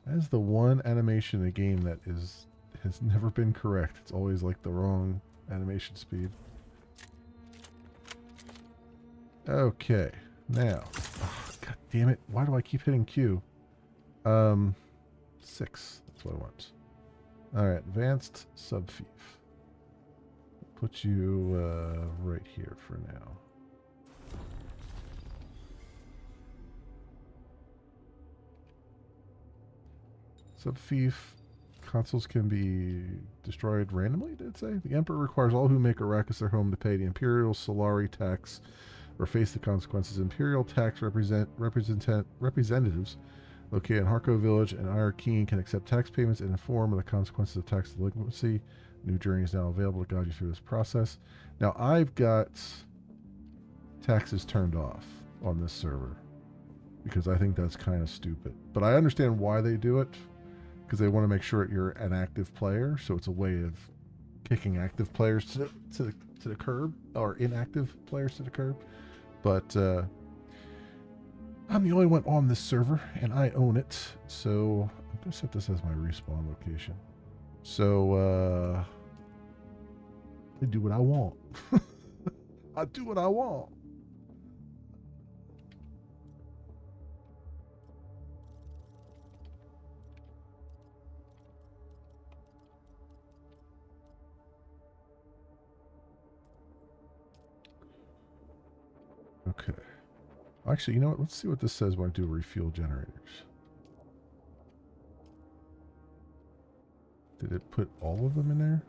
That is the one animation in the game that has never been correct. It's always like the wrong animation speed. Okay, now. Oh, God damn it. Why do I keep hitting Q? 6. That's what I want. Alright, advanced sub-thief. Put you right here for now. Sub-thief. Consoles can be destroyed randomly, did it say? The Emperor requires all who make Arrakis their home to pay the Imperial Solari tax or face the consequences. Imperial tax representatives located in Harko Village and Irakeen can accept tax payments and inform of the consequences of tax delinquency. New journey is now available to guide you through this process. Now, I've got taxes turned off on this server because I think that's kind of stupid. But I understand why they do it, because they want to make sure you're an active player, so it's a way of kicking active players to the curb, or inactive players to the curb. But I'm the only one on this server, and I own it, so I'm going to set this as my respawn location. So, I do what I want. I do what I want. Okay. Actually, you know what? Let's see what this says when I do refuel generators. Did it put all of them in there?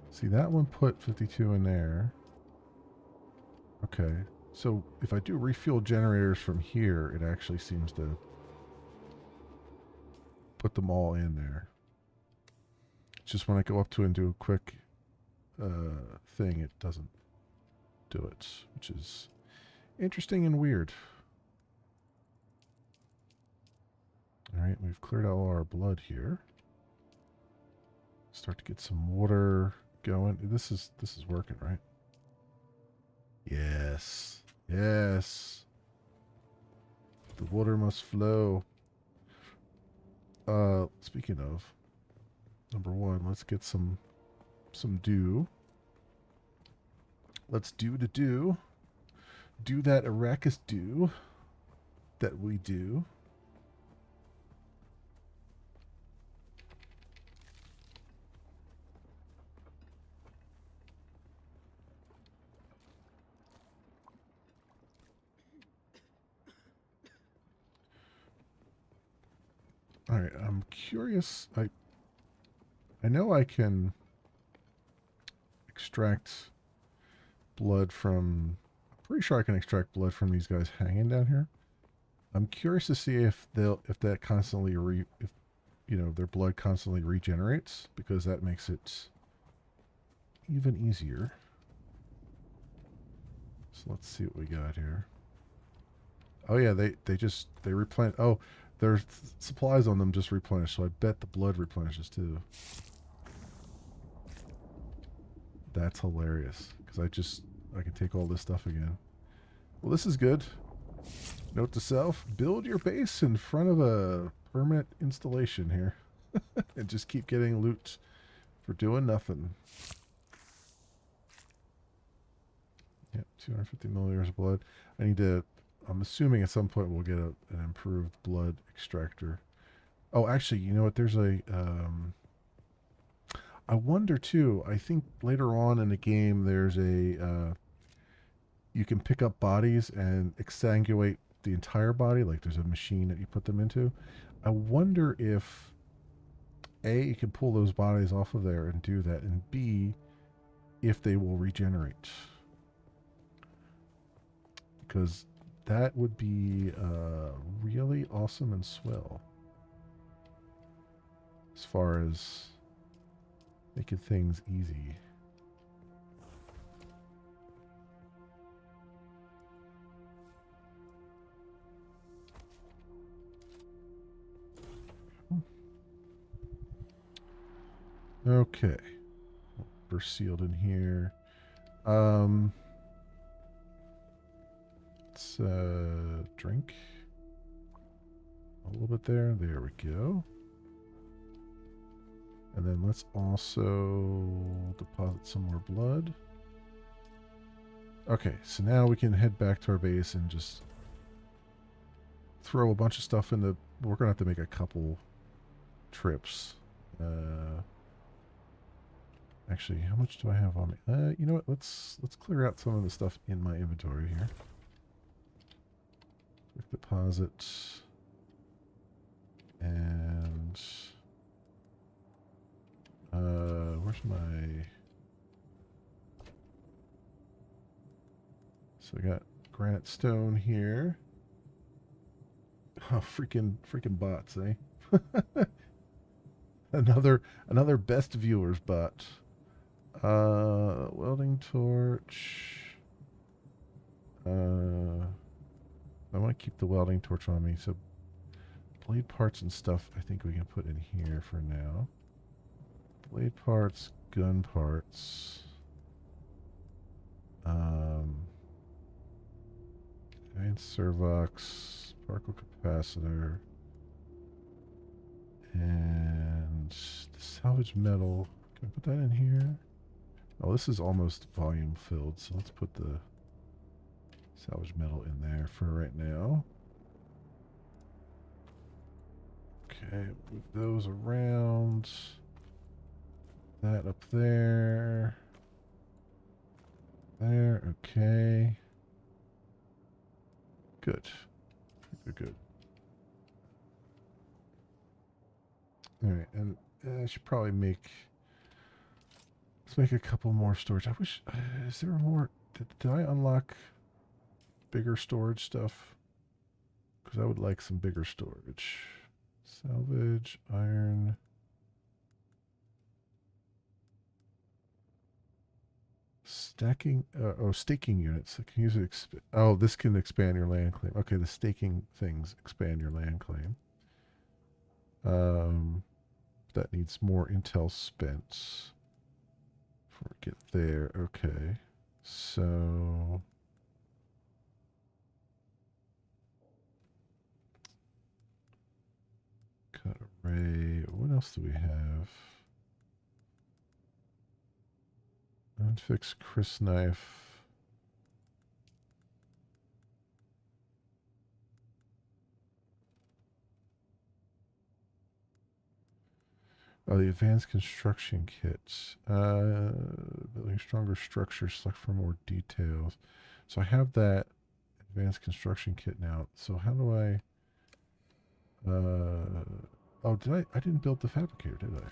See, that one put 52 in there. Okay. So if I do refuel generators from here, it actually seems to put them all in there. It's just when I go up to it and do a quick thing, it doesn't do it, which is interesting and weird. Alright, we've cleared out all our blood here. Start to get some water going. This is working, right? Yes. Yes. The water must flow. Speaking of, number one, let's get some dew. Let's do the dew. Do that Arrakis dew that we do. All right, I'm curious. I know I can extract blood from Pretty sure I can extract blood from these guys hanging down here. I'm curious to see if that constantly if their blood constantly regenerates, because that makes it even easier. So let's see what we got here. Oh yeah, they replenish. Oh, their supplies on them just replenish, so I bet the blood replenishes too. That's hilarious, because I can take all this stuff again. Well, this is good. Note to self: build your base in front of a permanent installation here, and just keep getting loot for doing nothing. Yep, 250 milliliters of blood. I need to. I'm assuming at some point we'll get an improved blood extractor. Oh, actually, you know what? There's a. I wonder too. I think later on in the game there's a. You can pick up bodies and exsanguinate the entire body. Like there's a machine that you put them into. I wonder if A, you can pull those bodies off of there and do that, and B, if they will regenerate. Because that would be really awesome and swell. As far as making things easy. Okay. We're sealed in here. Let's drink a little bit there. There we go. And then let's also deposit some more blood. Okay, so now we can head back to our base and just throw a bunch of stuff in the... We're going to have to make a couple trips. Actually, how much do I have on me? You know what? Let's clear out some of the stuff in my inventory here. Quick deposit. And... where's my... So I got granite stone here. Oh, freaking bots, eh? Another best viewers bot. Welding torch. I want to keep the welding torch on me, so blade parts and stuff I think we can put in here for now. Blade parts, gun parts. Advanced servox, particle capacitor, and the salvage metal. Can I put that in here? Oh, this is almost volume filled, so let's put the salvage metal in there for right now. Okay, move those around. That up there. There, okay. Good. Good. Alright, and I should probably make... Let's make a couple more storage. I wish... is there more... Did I unlock bigger storage stuff? Because I would like some bigger storage. Salvage, iron... staking units. I can use it. This can expand your land claim. Okay, the staking things expand your land claim. That needs more intel spent before we get there. Okay, so cut array. What else do we have? Unfixed Chris knife. Oh, the advanced construction kit. Building stronger structure, select for more details. So I have that advanced construction kit now. So how do I... oh, I didn't build the fabricator, did I?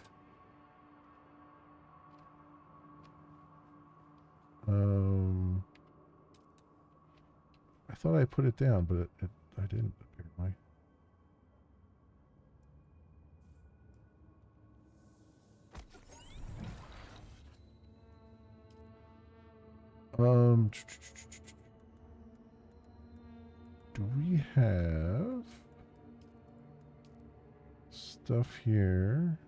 thought I put it down, but I didn't apparently. Um, do we have stuff here?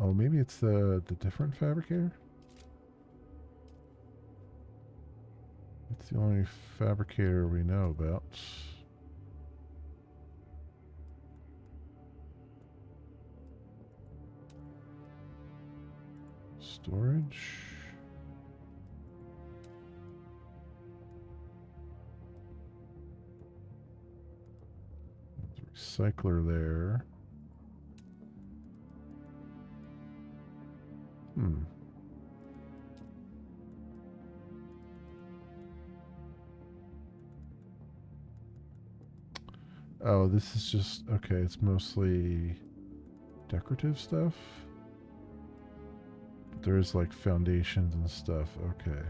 Oh, maybe it's the different fabricator? It's the only fabricator we know about. Storage. Recycler there. Hmm. Oh, this is just okay. It's mostly decorative stuff. But there's like foundations and stuff. Okay.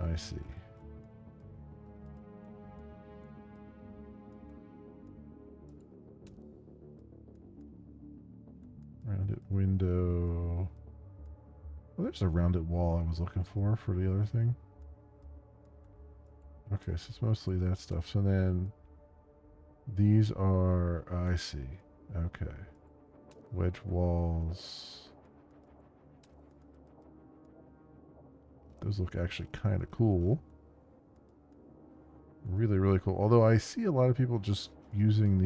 I see. Rounded window. Oh, there's a rounded wall I was looking for the other thing. Okay, so it's mostly that stuff. So then these are, I see. Okay. Wedge walls. Those look actually kind of cool. Really, really cool. Although I see a lot of people just using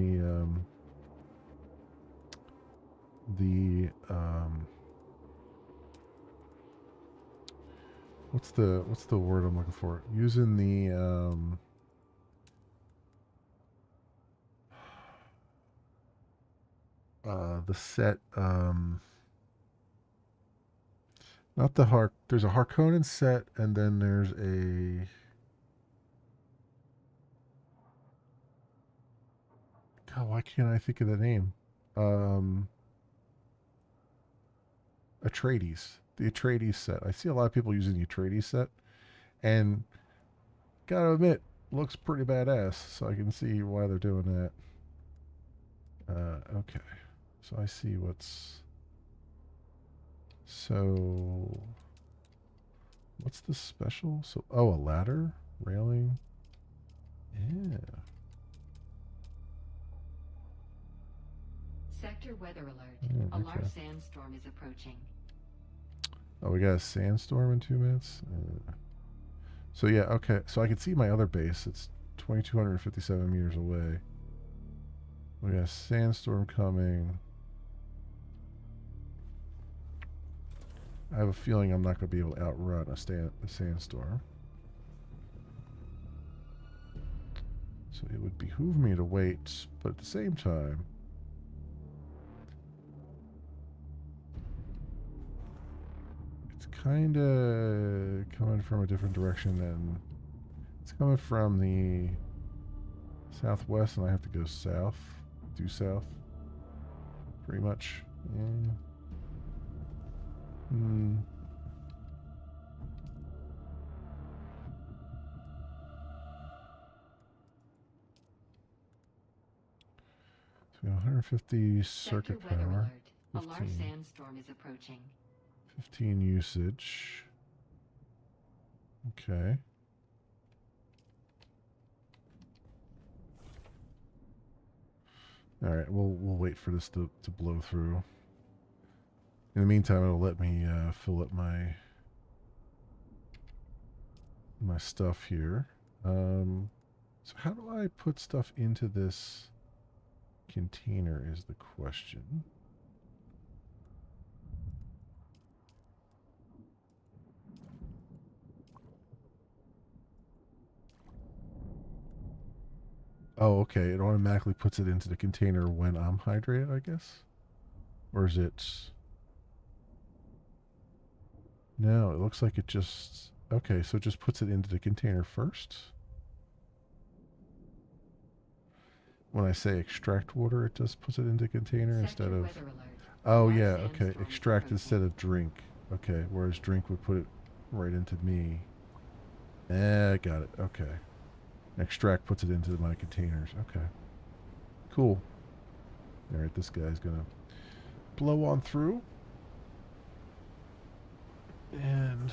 what's the word I'm looking for? Using the set not the there's a Harkonnen set, and then there's a God, why can't I think of the name? Um Atreides. The Atreides set. I see a lot of people using the Atreides set, and gotta admit, looks pretty badass. So I can see why they're doing that. Okay, so I see what's. So, what's the special? So, oh, a ladder, railing. Yeah. Sector weather alert. Yeah, A large okay. sandstorm is approaching. Oh, we got a sandstorm in 2 minutes. So yeah, okay. So I can see my other base. It's 2,257 meters away. We got a sandstorm coming. I have a feeling I'm not going to be able to outrun a sandstorm. So it would behoove me to wait, but at the same time, it's kind of coming from a different direction than it's coming from the southwest, and I have to go south, due south, pretty much. Yeah. Hmm. So 150 Sector circuit weather power. alert. A large sandstorm is approaching. 15 usage. Okay. All right, we'll wait for this to blow through. In the meantime, it'll let me fill up my stuff here. So how do I put stuff into this container is the question. Oh, okay. It automatically puts it into the container when I'm hydrated, I guess? Or is it... No, it looks like it just... Okay, so it just puts it into the container first? when I say extract water, it just puts it into container instead Sector of. weather alert. A Oh large yeah, okay. sandstorm is Extract approaching. instead of drink. Okay, whereas drink would put it right into me. Eh, got it. Okay. Extract puts it into my containers. Okay. Cool. All right, this guy's gonna blow on through, and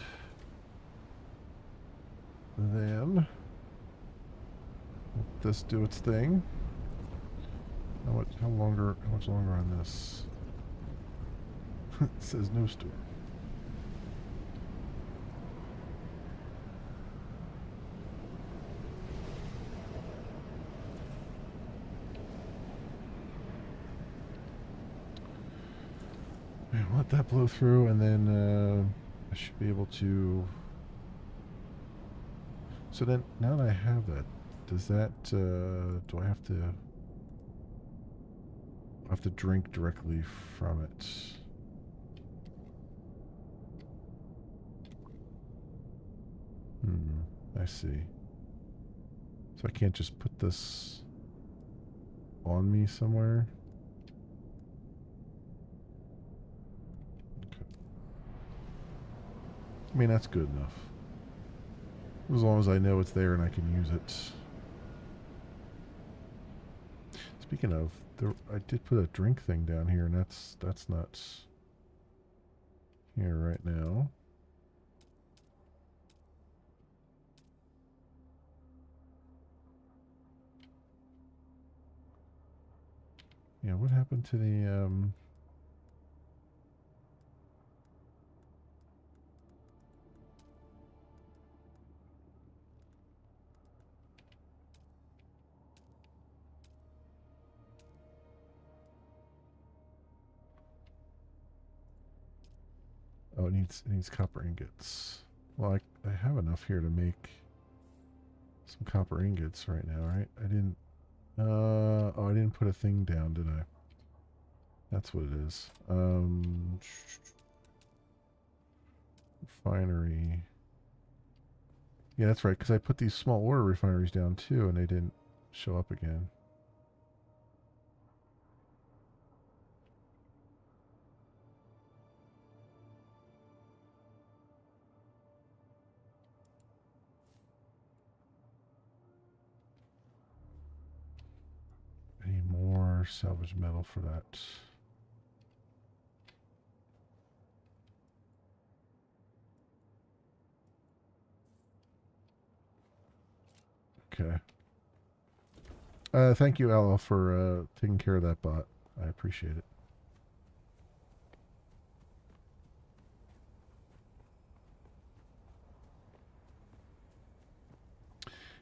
then let this do its thing. How longer? How much longer on this? It says no store. Let that blow through, and then I should be able to. So then, now that I have that, does that? Do I have to drink directly from it? I see. So I can't just put this on me somewhere. Okay. I mean, that's good enough. As long as I know it's there and I can use it. Speaking of, I did put a drink thing down here, and that's not here right now. Yeah, what happened to the Oh, it needs copper ingots. Well, I have enough here to make some copper ingots right now, right? I didn't. Oh, I didn't put a thing down, did I? That's what it is. Refinery. Yeah, that's right. Because I put these small order refineries down too, and they didn't show up again. Any more salvage metal for that? Okay. Thank you, Ella, for taking care of that bot. I appreciate it.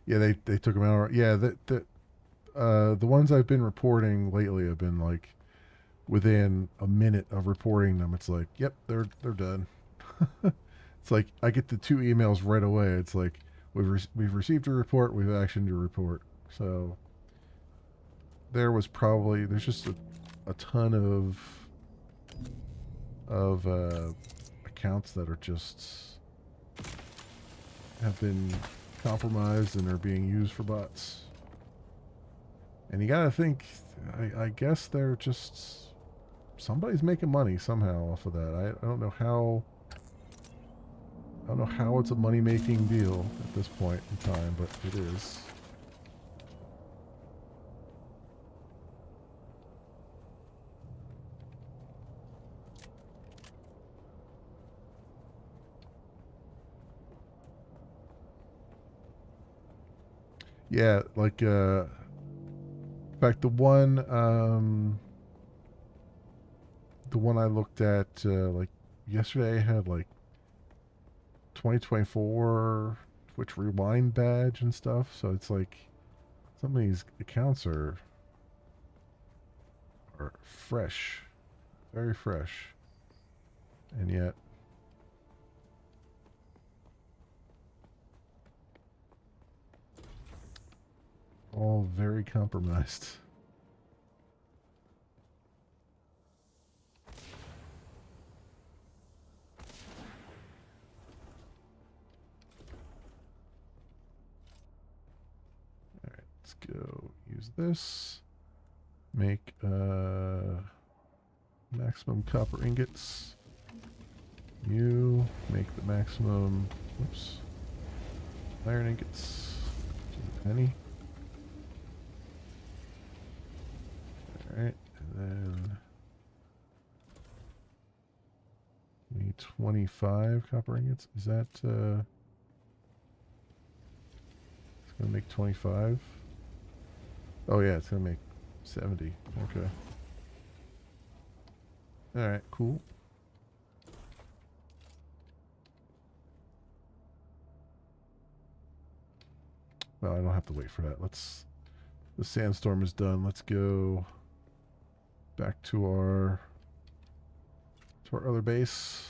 Yeah, they took them out. Yeah, the ones I've been reporting lately have been like within a minute of reporting them. It's like, yep, they're done. It's like I get the two emails right away. It's like we've received a report, we've actioned your report. So there's just a ton of accounts that are just have been compromised and are being used for bots. And you gotta think, I guess they're just somebody's making money somehow off of that. I don't know how. I don't know how it's a money making deal at this point in time, but it is. Yeah, like in fact the one I looked at like yesterday had like 2024 Twitch Rewind badge and stuff. So it's like some of these accounts are fresh, very fresh, and yet all very compromised. All right, let's go use this. Make maximum copper ingots. You make the maximum, whoops, iron ingots. To the penny. Alright, and then we need 25 copper ingots. Is that, it's gonna make 25? Oh yeah, it's gonna make 70. Okay. Alright, cool. Well, I don't have to wait for that. The sandstorm is done. Let's go back to our other base.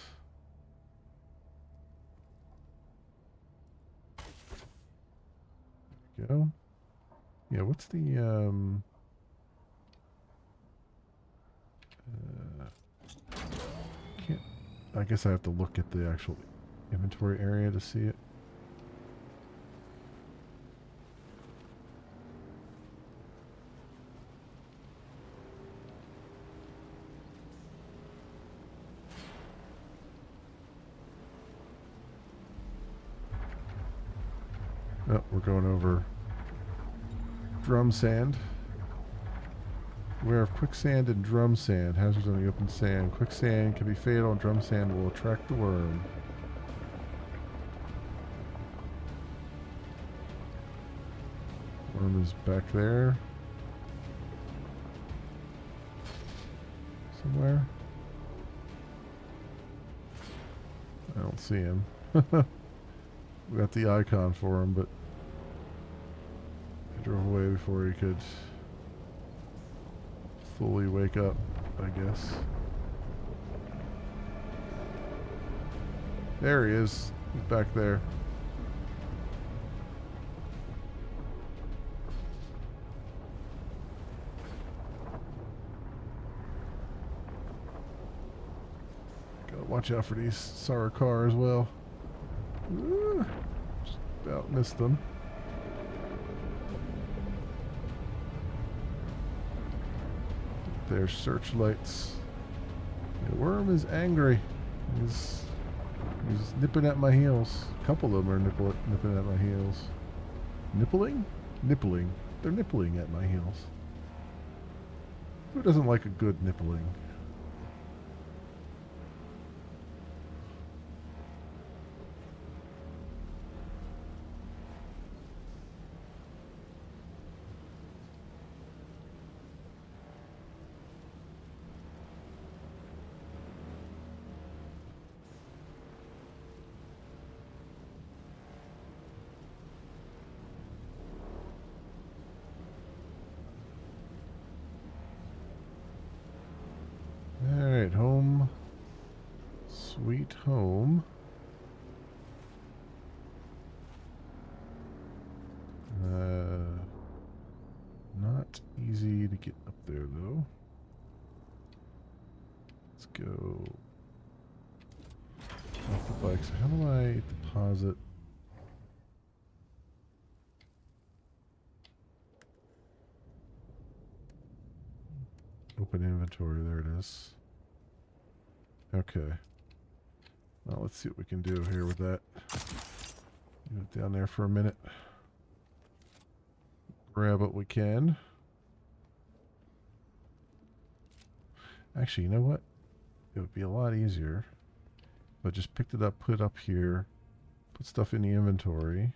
There we go. Yeah, what's the can't, I guess I have to look at the actual inventory area to see it. Oh, we're going over drum sand. Beware of quicksand and drum sand. Hazards on the open sand. Quicksand can be fatal and drum sand will attract the worm. Worm is back there. Somewhere. I don't see him. We got the icon for him, but he drove away before he could fully wake up, I guess. There he is. He's back there. Gotta watch out for these Sarkar as well. Just about missed them. Their searchlights. The worm is angry. He's nipping at my heels. A couple of them are nipping at my heels. Nippling? Nippling. They're nippling at my heels. Who doesn't like a good nippling? Alright, home. Sweet home. Not easy to get up there though. Let's go off the bike. So how do I deposit? Open inventory, there it is. Okay. Well, let's see what we can do here with that. Leave it down there for a minute. Grab what we can. Actually, you know what? It would be a lot easier if I just picked it up, put it up here, put stuff in the inventory.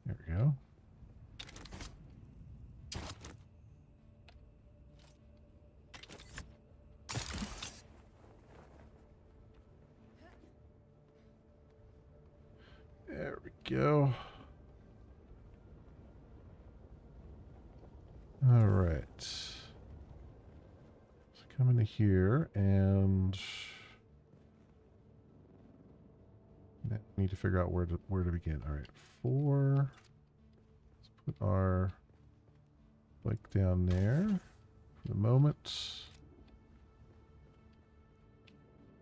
There we go. There we go. All right. So come into here and need to figure out where to begin. All right, 4. Let's put our bike down there for the moment,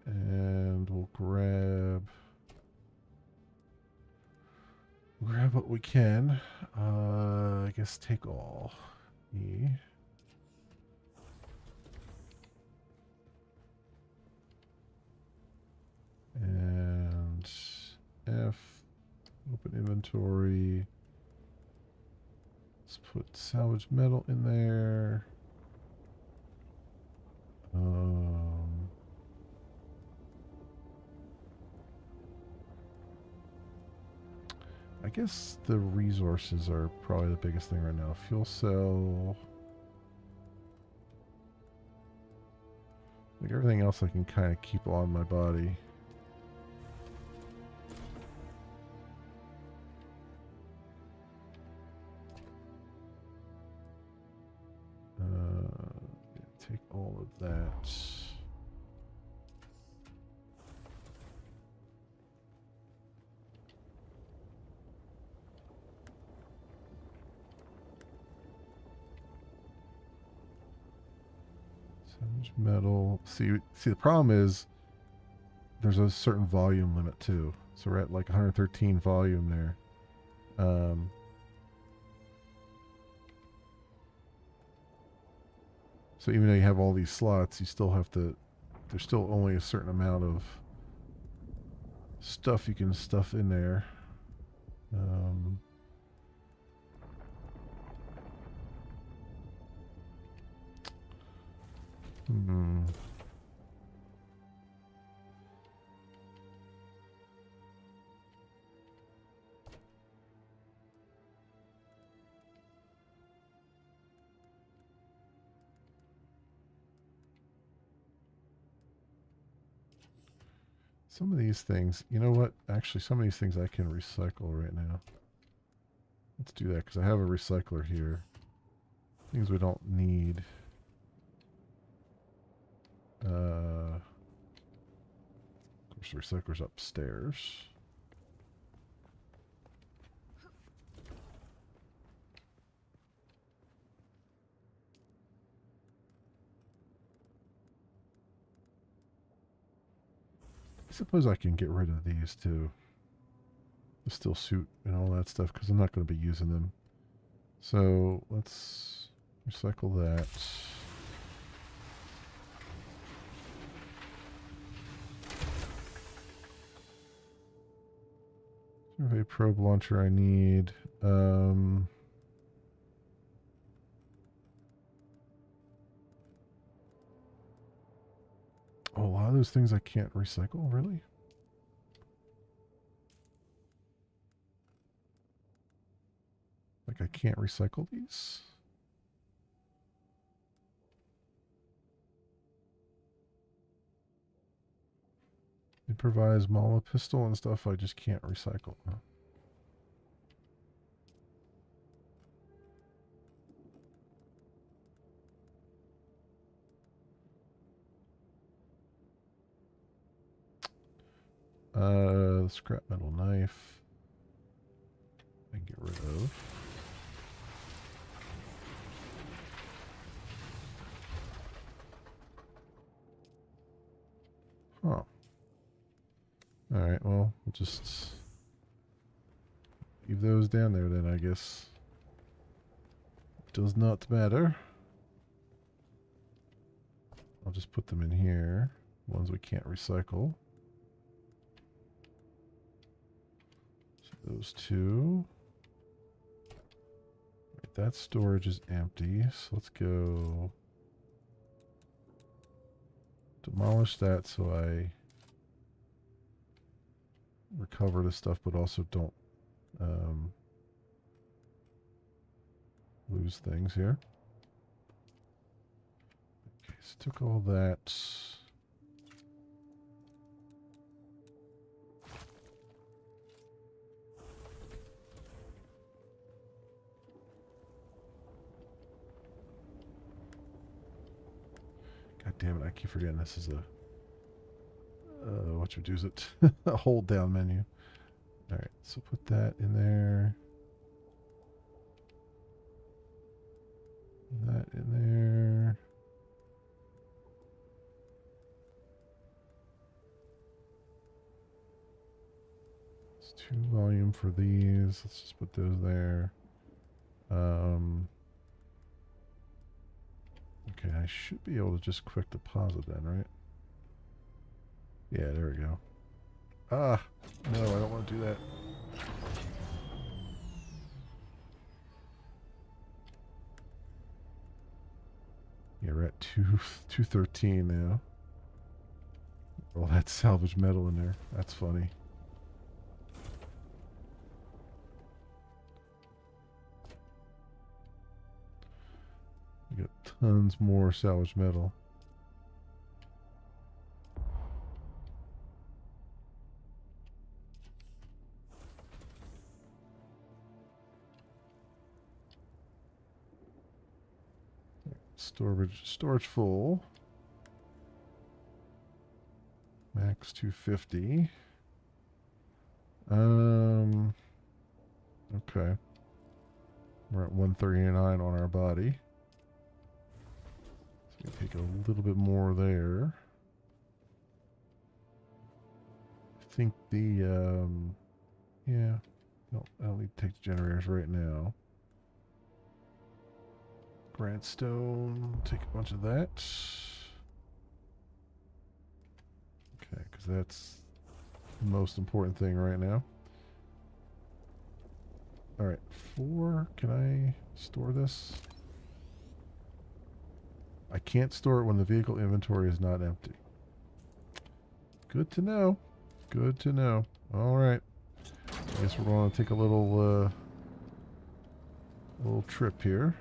and we'll grab what we can. I guess take all. E. And F. Open inventory. Let's put salvage metal in there. I guess the resources are probably the biggest thing right now. Fuel cell. Like everything else I can kind of keep on my body. Take all of that. Salvage metal. See, the problem is there's a certain volume limit too. So we're at like 113 volume there. So even though you have all these slots, you still have to. There's still only a certain amount of stuff you can stuff in there. Some of these things, you know what? Actually, some of these things I can recycle right now. Let's do that because I have a recycler here. Things we don't need. Of course, the recycler's upstairs. I suppose I can get rid of these too. The steel suit and all that stuff because I'm not going to be using them. So let's recycle that. Survey probe launcher I need. Oh, a lot of those things I can't recycle, really? Like I can't recycle these? Improvised Mala pistol and stuff I just can't recycle. Huh? Scrap metal knife. I can get rid of. Oh. Alright, well, we'll just leave those down there then, I guess. Does not matter. I'll just put them in here. Ones we can't recycle. So those two. Right, that storage is empty, so let's go demolish that so I recover the stuff but also don't lose things here. Okay, so took all that. God damn it, I keep forgetting this is a what you use it? A hold down menu. Alright, so put that in there. That in there. It's 2 volume for these. Let's just put those there. Okay, I should be able to just quick deposit then, right? Yeah, there we go. Ah, no, I don't want to do that. Yeah, we're at 213 now. All that salvage metal in there. That's funny. We got tons more salvage metal. Storage full. Max 250. Okay. We're at 139 on our body. So we take a little bit more there. I think the yeah. No, I don't need to take the generators right now. Grandstone, take a bunch of that. Okay, because that's the most important thing right now. Alright, 4. Can I store this? I can't store it when the vehicle inventory is not empty. Good to know. Good to know. Alright. I guess we're going to take a little trip here.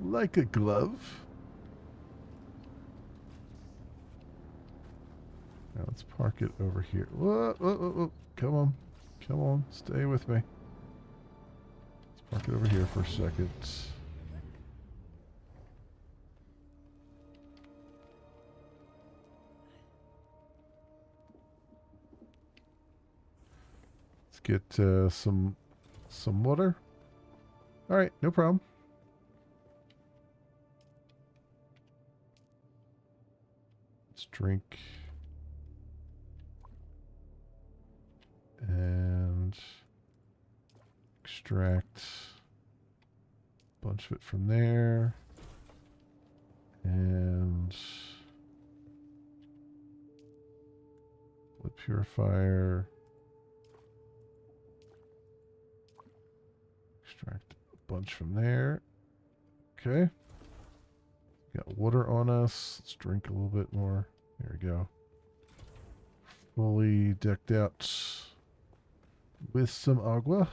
Like a glove. Now let's park it over here. Whoa, whoa, whoa, whoa. Come on. Come on. Stay with me. Let's park it over here for a second. Let's get some water. All right, no problem. Let's drink. And extract a bunch of it from there. And wood purifier. Extract a bunch from there. Okay. Got water on us. Let's drink a little bit more. There we go. Fully decked out with some agua.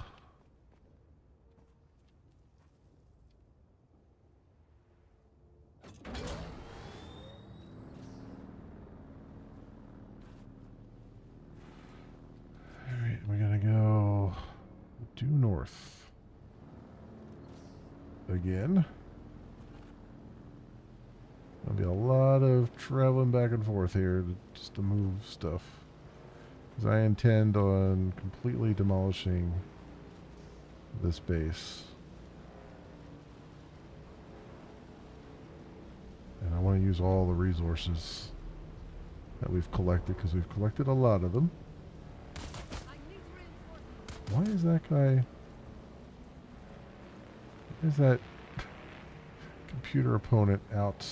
Alright, we gotta go due north. Again. There'll be a lot of traveling back and forth here just to move stuff. Because I intend on completely demolishing this base. And I want to use all the resources that we've collected, because we've collected a lot of them. Why is that guy... Why is that computer opponent out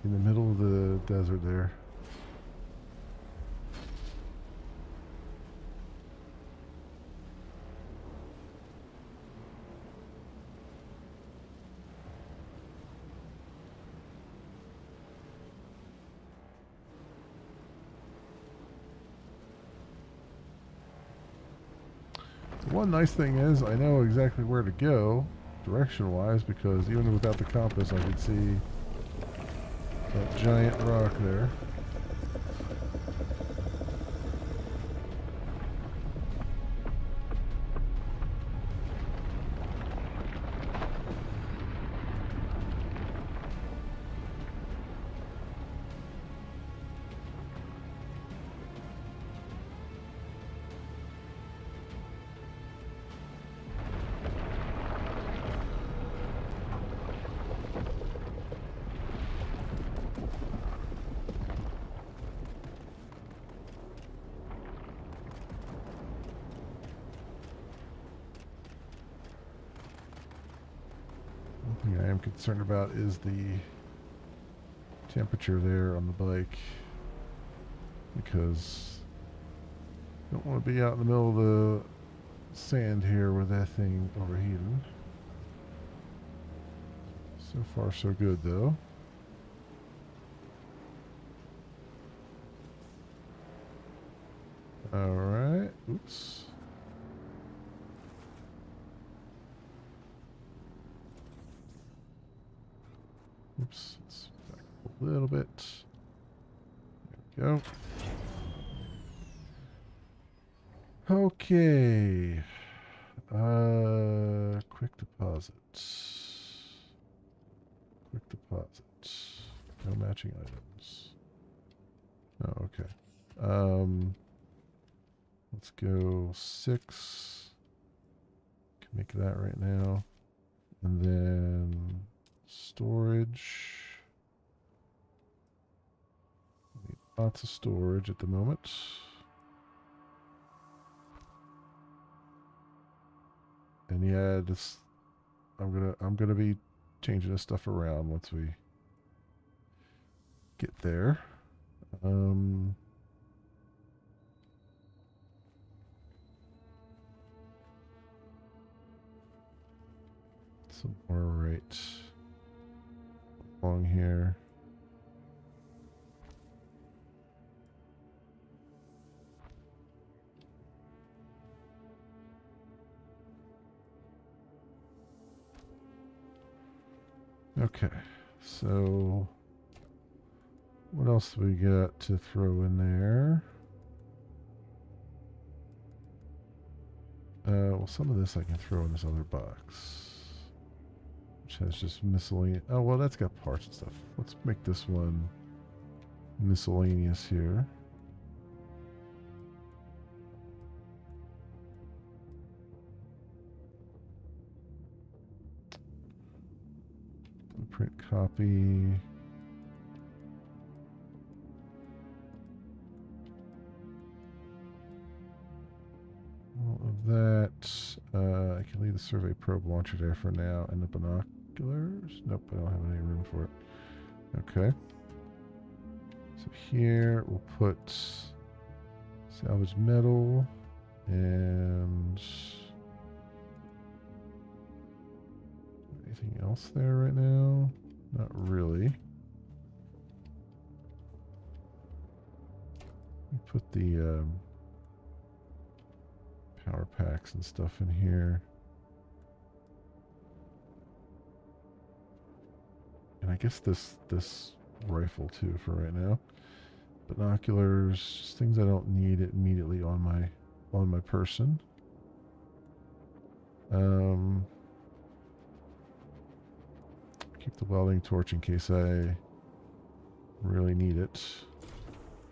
in the middle of the desert there? One nice thing is I know exactly where to go direction-wise, because even without the compass I could see that giant rock there. thing I am concerned about is the temperature there on the bike, because I don't want to be out in the middle of the sand here with that thing overheating. So far, so good, though. All right. Oops. Oops. Let's back up a little bit. There we go. Okay. Quick deposit. Quick deposit. No matching items. Oh, okay. Let's go 6. Can make that right now. And then storage. Need lots of storage at the moment. And yeah, this I'm gonna be changing this stuff around once we get there. Some more right along here. Okay, so what else do we got to throw in there? Well, some of this I can throw in this other box, which has just miscellaneous. Oh, well, that's got parts and stuff. Let's make this one miscellaneous here. Print copy. All of that. I can leave the survey probe launcher there for now, and the binoculars. Nope, I don't have any room for it. Okay. So here we'll put salvage metal and anything else there right now? Not really. We put the power packs and stuff in here. And I guess this rifle too for right now. Binoculars, just things I don't need immediately on my person. Keep the welding torch in case I really need it,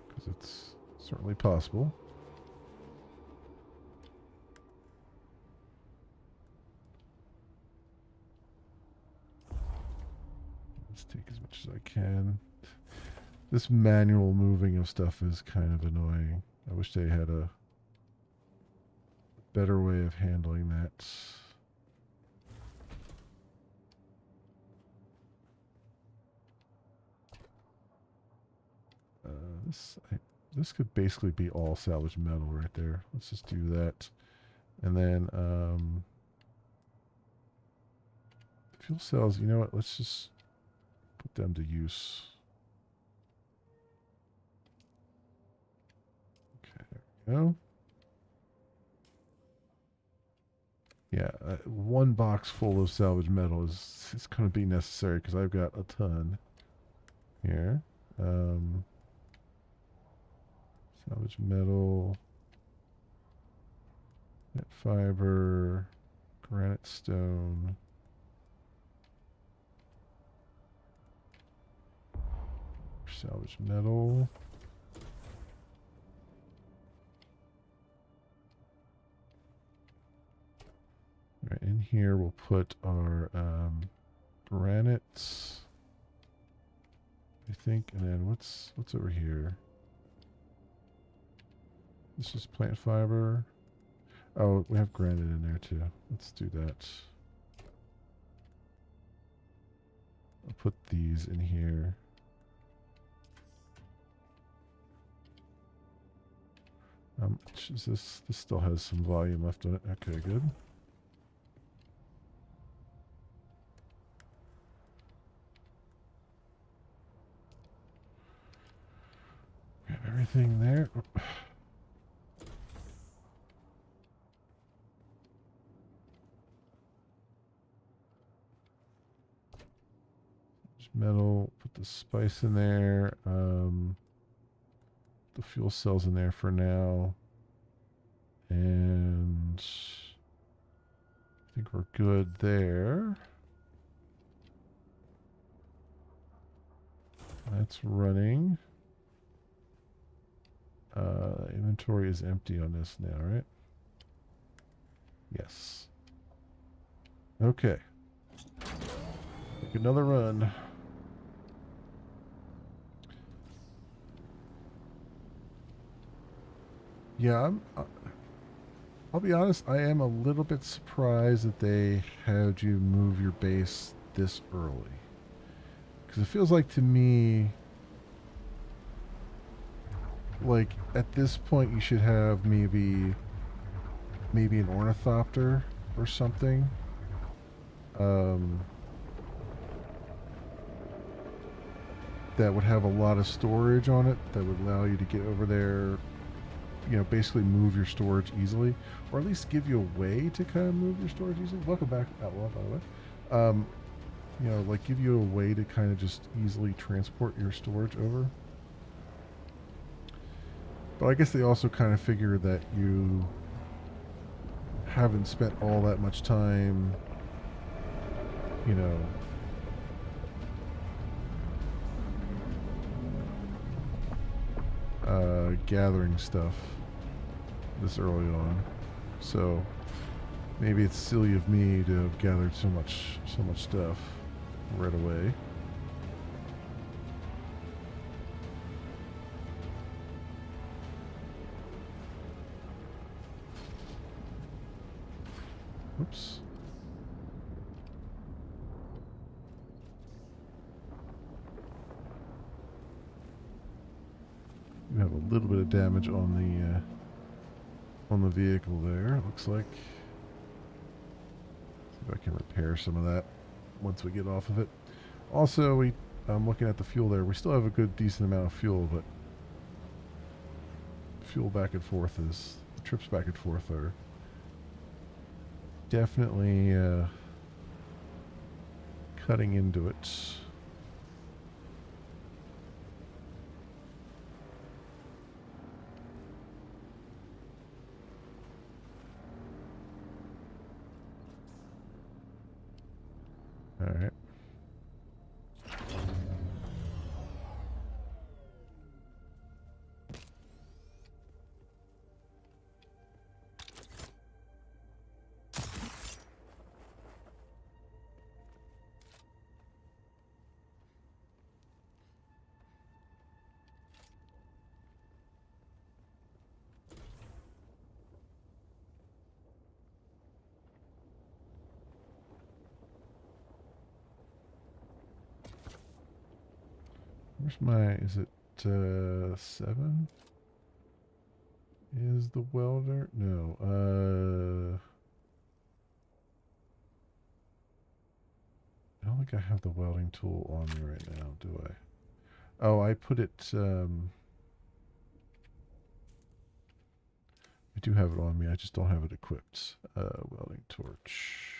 because it's certainly possible. Let's take as much as I can. This manual moving of stuff is kind of annoying. I wish they had a better way of handling that. This could basically be all salvage metal right there. Let's just do that. And then fuel cells, you know what? Let's just put them to use. Okay, there we go. Yeah, one box full of salvage metal is going to be necessary because I've got a ton here. Salvage metal, net fiber, granite stone. Salvage metal. Right, in here we'll put our granites, I think, and then what's over here? This is plant fiber. Oh, we have granite in there too. Let's do that. put these in here. Is this? This still has some volume left in it. Okay, good. Got everything there. Just metal. Put the spice in there. The fuel cells in there for now. And I think we're good there. That's running. Inventory is empty on this now, right? Yes. Okay. Make another run. Yeah, I'll be honest, I am a little bit surprised that they had you move your base this early. Because it feels like to me, like at this point you should have maybe an ornithopter or something. That would have a lot of storage on it that would allow you to get over there, you know, basically move your storage easily, or at least give you a way to kind of move your storage easily. Welcome back, Outlaw, by the way. You know, like give you a way to kind of just easily transport your storage over. But I guess they also kind of figure that you haven't spent all that much time, you know, gathering stuff this early on. So maybe it's silly of me to have gathered so much stuff right away. Oops. You have a little bit of damage on the vehicle there, it looks like. See if I can repair some of that once we get off of it. Also, I'm looking at the fuel there. We still have a good decent amount of fuel, but fuel back and forth is the trips back and forth are definitely cutting into it. All right. Where's my, is it 7? Is the welder? No. I don't think I have the welding tool on me right now, do I? Oh, I put it, I do have it on me, I just don't have it equipped. Welding torch.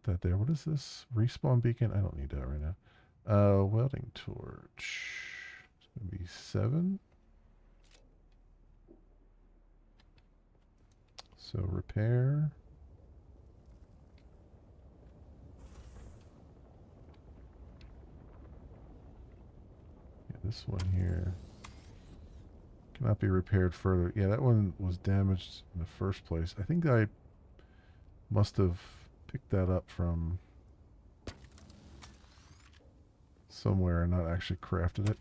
Put that there. What is this? Respawn beacon? I don't need that right now. Welding torch. It's going to be 7. So repair. Yeah, this one here cannot be repaired further. Yeah, that one was damaged in the first place. I think I must have picked that up from somewhere and not actually crafted it.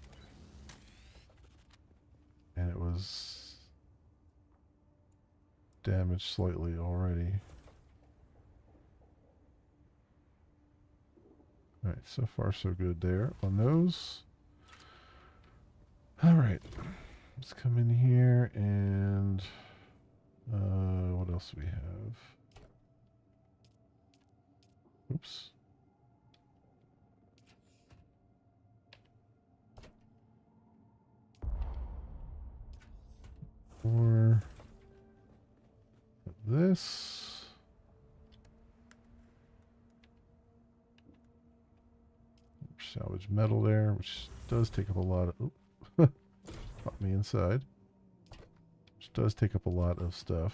And it was damaged slightly already. Alright, so far so good there on those. Alright, let's come in here and what else do we have? Oops. More of this. Salvage metal there, which does take up a lot of... Oh, pop me inside. Which does take up a lot of stuff.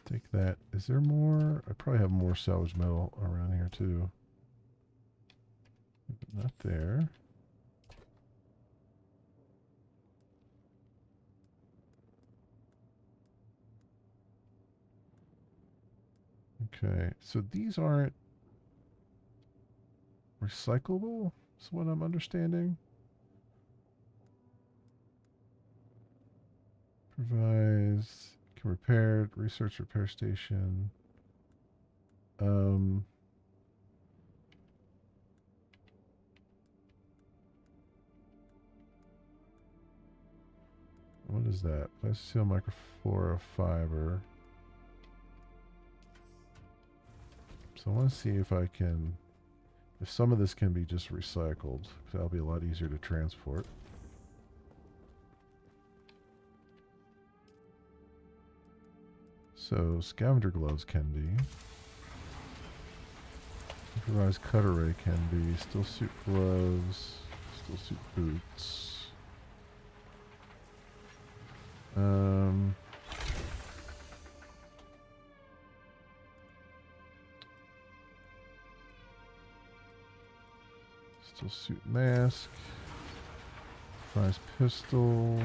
Take that. Is there more? I probably have more salvage metal around here too. But not there. Okay, so these aren't recyclable, is what I'm understanding. Provides, can repair, research repair station. What is that? Plasteel microflora fiber. So I want to see if I can, if some of this can be just recycled, because that'll be a lot easier to transport. So scavenger gloves can be. Improvised cutaway can be. Still suit gloves. Still suit boots. Still suit mask. Prize pistol.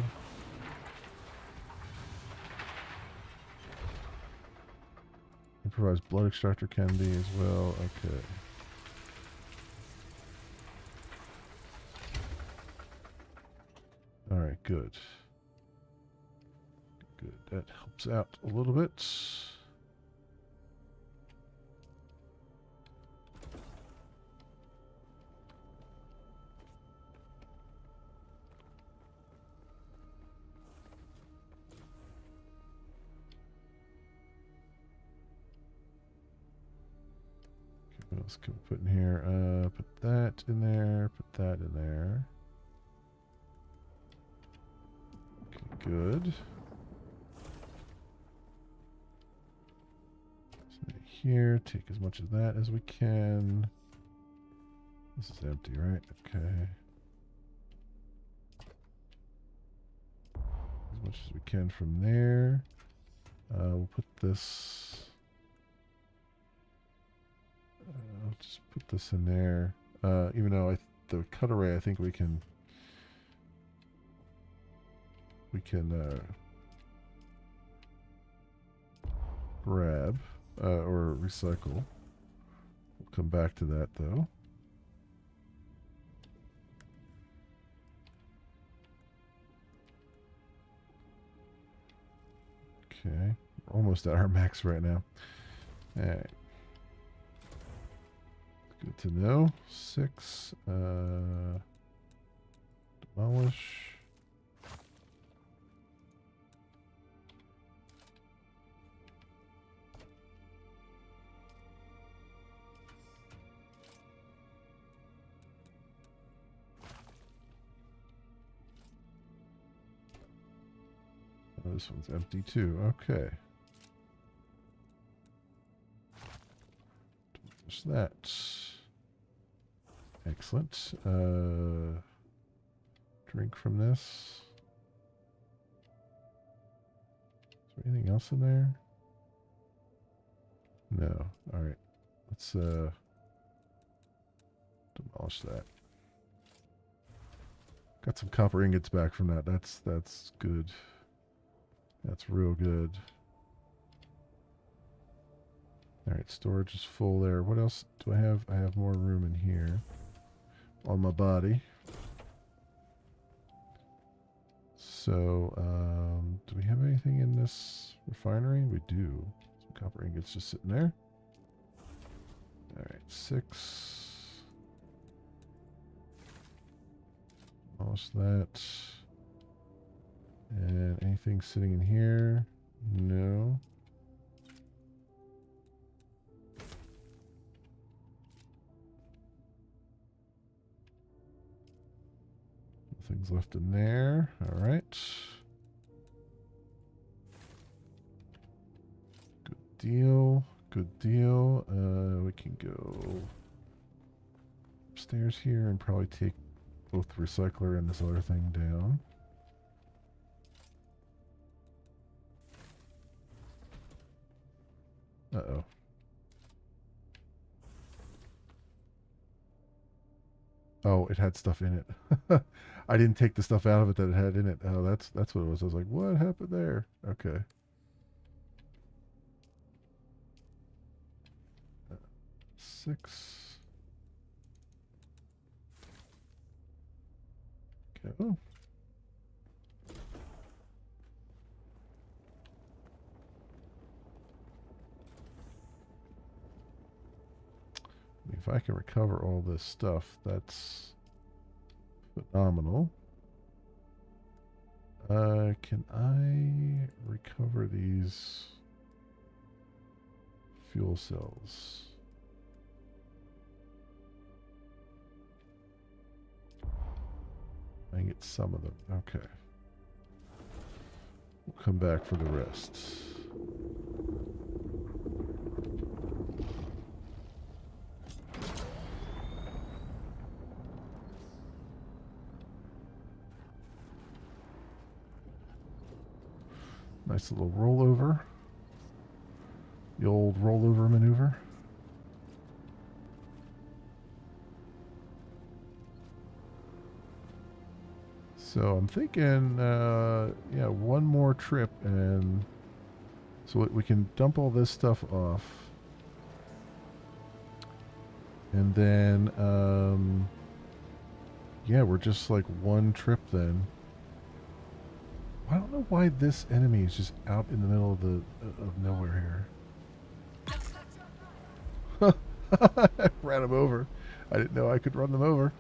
Improvised blood extractor can be as well. Okay. Alright, good. Good. That helps out a little bit. What else can we put in here? Put that in there. Put that in there. Okay, good. So here, take as much of that as we can. This is empty, right? Okay. As much as we can from there. We'll put this... I'll just put this in there. Even though the cutaway, I think we can grab or recycle. We'll come back to that though. Okay, we're almost at our max right now. All right. Good to know. 6. Demolish. Oh, this one's empty too. Okay. Demolish that. Excellent. Drink from this. Is there anything else in there? No. Alright. Let's demolish that. Got some copper ingots back from that. That's good. That's real good. Alright, storage is full there. What else do I have? I have more room in here. On my body. So, do we have anything in this refinery? We do. Some copper ingots just sitting there. All right, 6. Almost that. And anything sitting in here? No. Nothing's left in there. All right. Good deal. Good deal. We can go upstairs here and probably take both the recycler and this other thing down. Uh-oh. Oh, it had stuff in it. I didn't take the stuff out of it that it had in it. Oh, that's what it was. I was like, what happened there? Okay. 6. Go. If I can recover all this stuff, that's phenomenal. Can I recover these fuel cells? I can get some of them. Okay. We'll come back for the rest. Nice little rollover. The old rollover maneuver. So I'm thinking, yeah, one more trip, and so we can dump all this stuff off, and then, yeah, we're just like one trip then. I don't know why this enemy is just out in the middle of nowhere here. I ran him over. I didn't know I could run them over.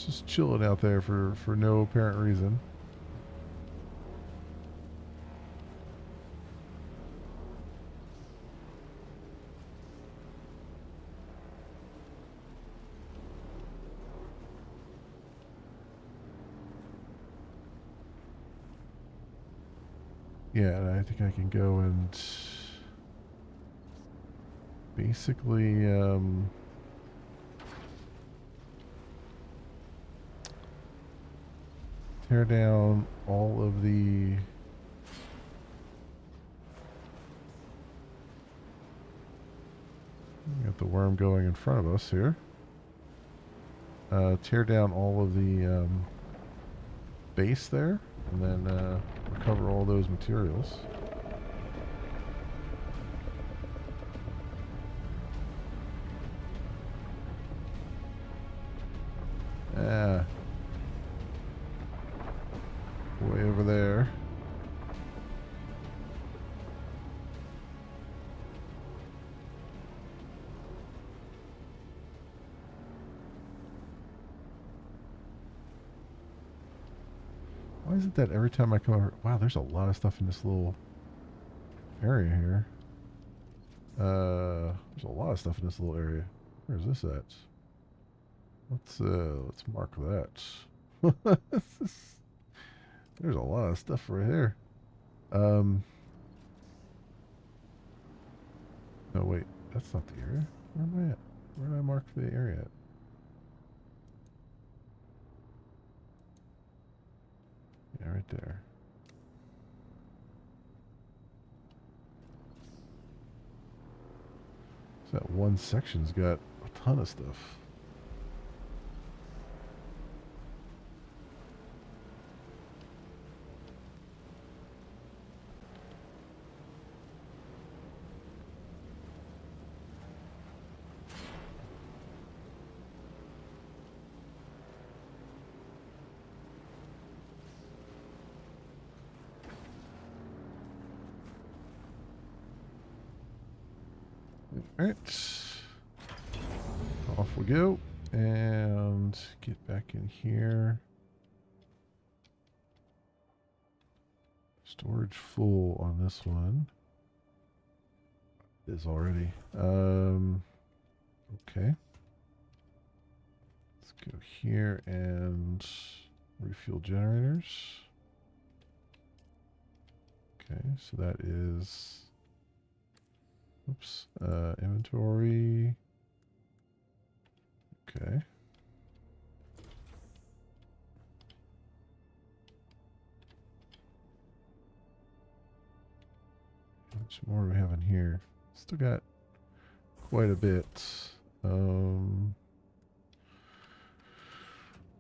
just chilling out there for no apparent reason. Yeah, and I think I can go and basically tear down all of the got the worm going in front of us here. Tear down all of the base there, and then recover all those materials. Ah, way over there. Why is it that every time I come over... Wow, there's a lot of stuff in this little area here. There's a lot of stuff in this little area. Where's this at? Let's mark that. There's a lot of stuff right here. Oh wait, that's not the area. Where am I at? Where did I mark the area at? Yeah, right there. So that one section's got a ton of stuff. Alright. Off we go. And get back in here. Storage full on this one. It is already. Okay. Let's go here and refuel generators. Okay, so that is, oops, inventory. Okay. How much more do we have in here? Still got quite a bit.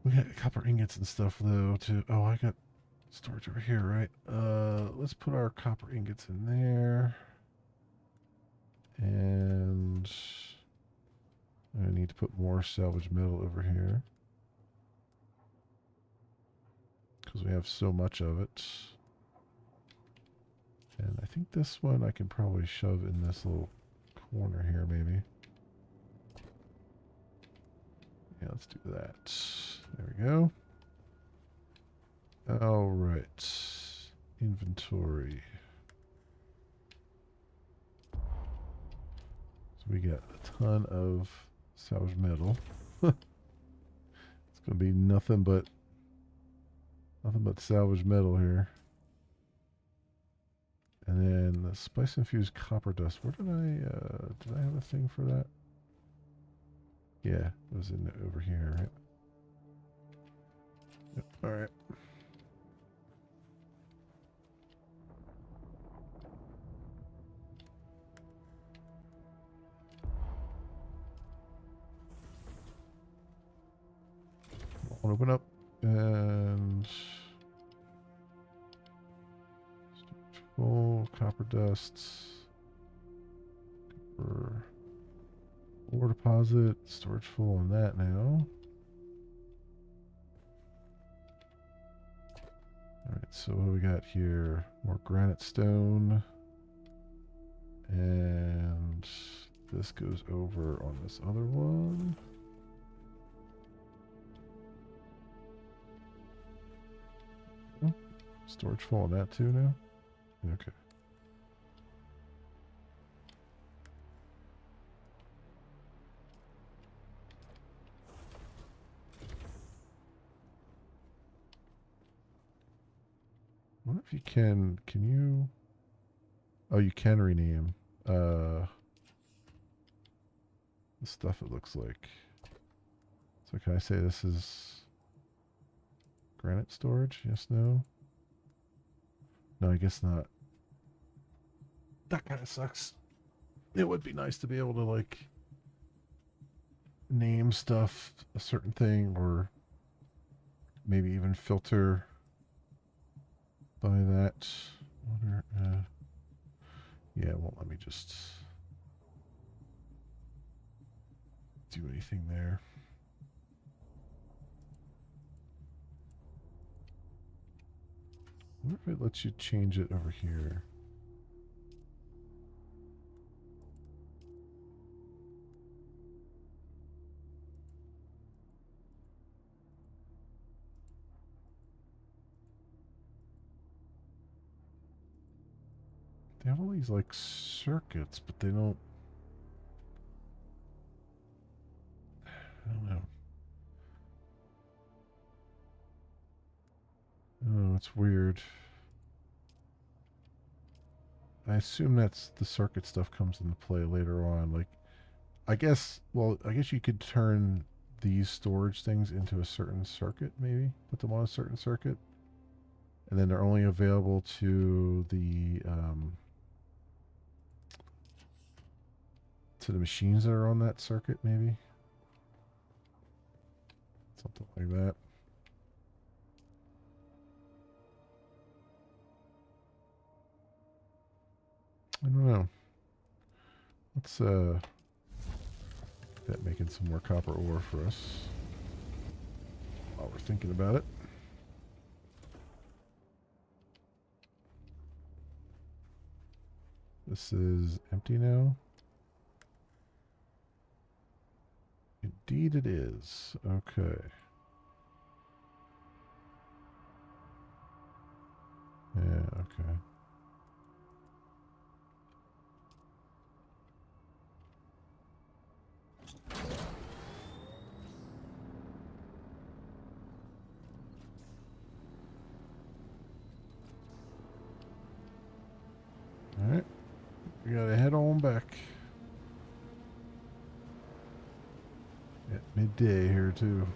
We got copper ingots and stuff though too. Oh, I got storage over here, right? Let's put our copper ingots in there. And I need to put more salvage metal over here. Because we have so much of it. And I think this one I can probably shove in this little corner here, maybe. Yeah, let's do that. There we go. All right. Inventory. So we got a ton of salvage metal. It's gonna be nothing but salvage metal here. And then the spice infused copper dust. Where did I have a thing for that? Yeah, it was in over here, right? Yep, all right. I'll open up and full copper dust. Copper ore deposit. Storage full on that now. Alright, so what do we got here? More granite stone. And this goes over on this other one. Oh, storage full on that too now? Okay. What if you can you? Oh, you can rename the stuff it looks like. So can I say this is granite storage? Yes, no? No, I guess not. That kind of sucks. It would be nice to be able to like name stuff a certain thing or maybe even filter by that. Yeah, it won't let me just do anything there. I wonder if it lets you change it over here. They have all these like circuits, but they don't. I don't know. Oh, it's weird. I assume that's the circuit stuff comes into play later on. Like, I guess you could turn these storage things into a certain circuit, maybe put them on a certain circuit, and then they're only available to the machines that are on that circuit, maybe something like that. I don't know. Let's that making some more copper ore for us while we're thinking about it. This is empty now. Indeed it is. Okay. Yeah, okay. Alright. We gotta head on back. At midday here, too.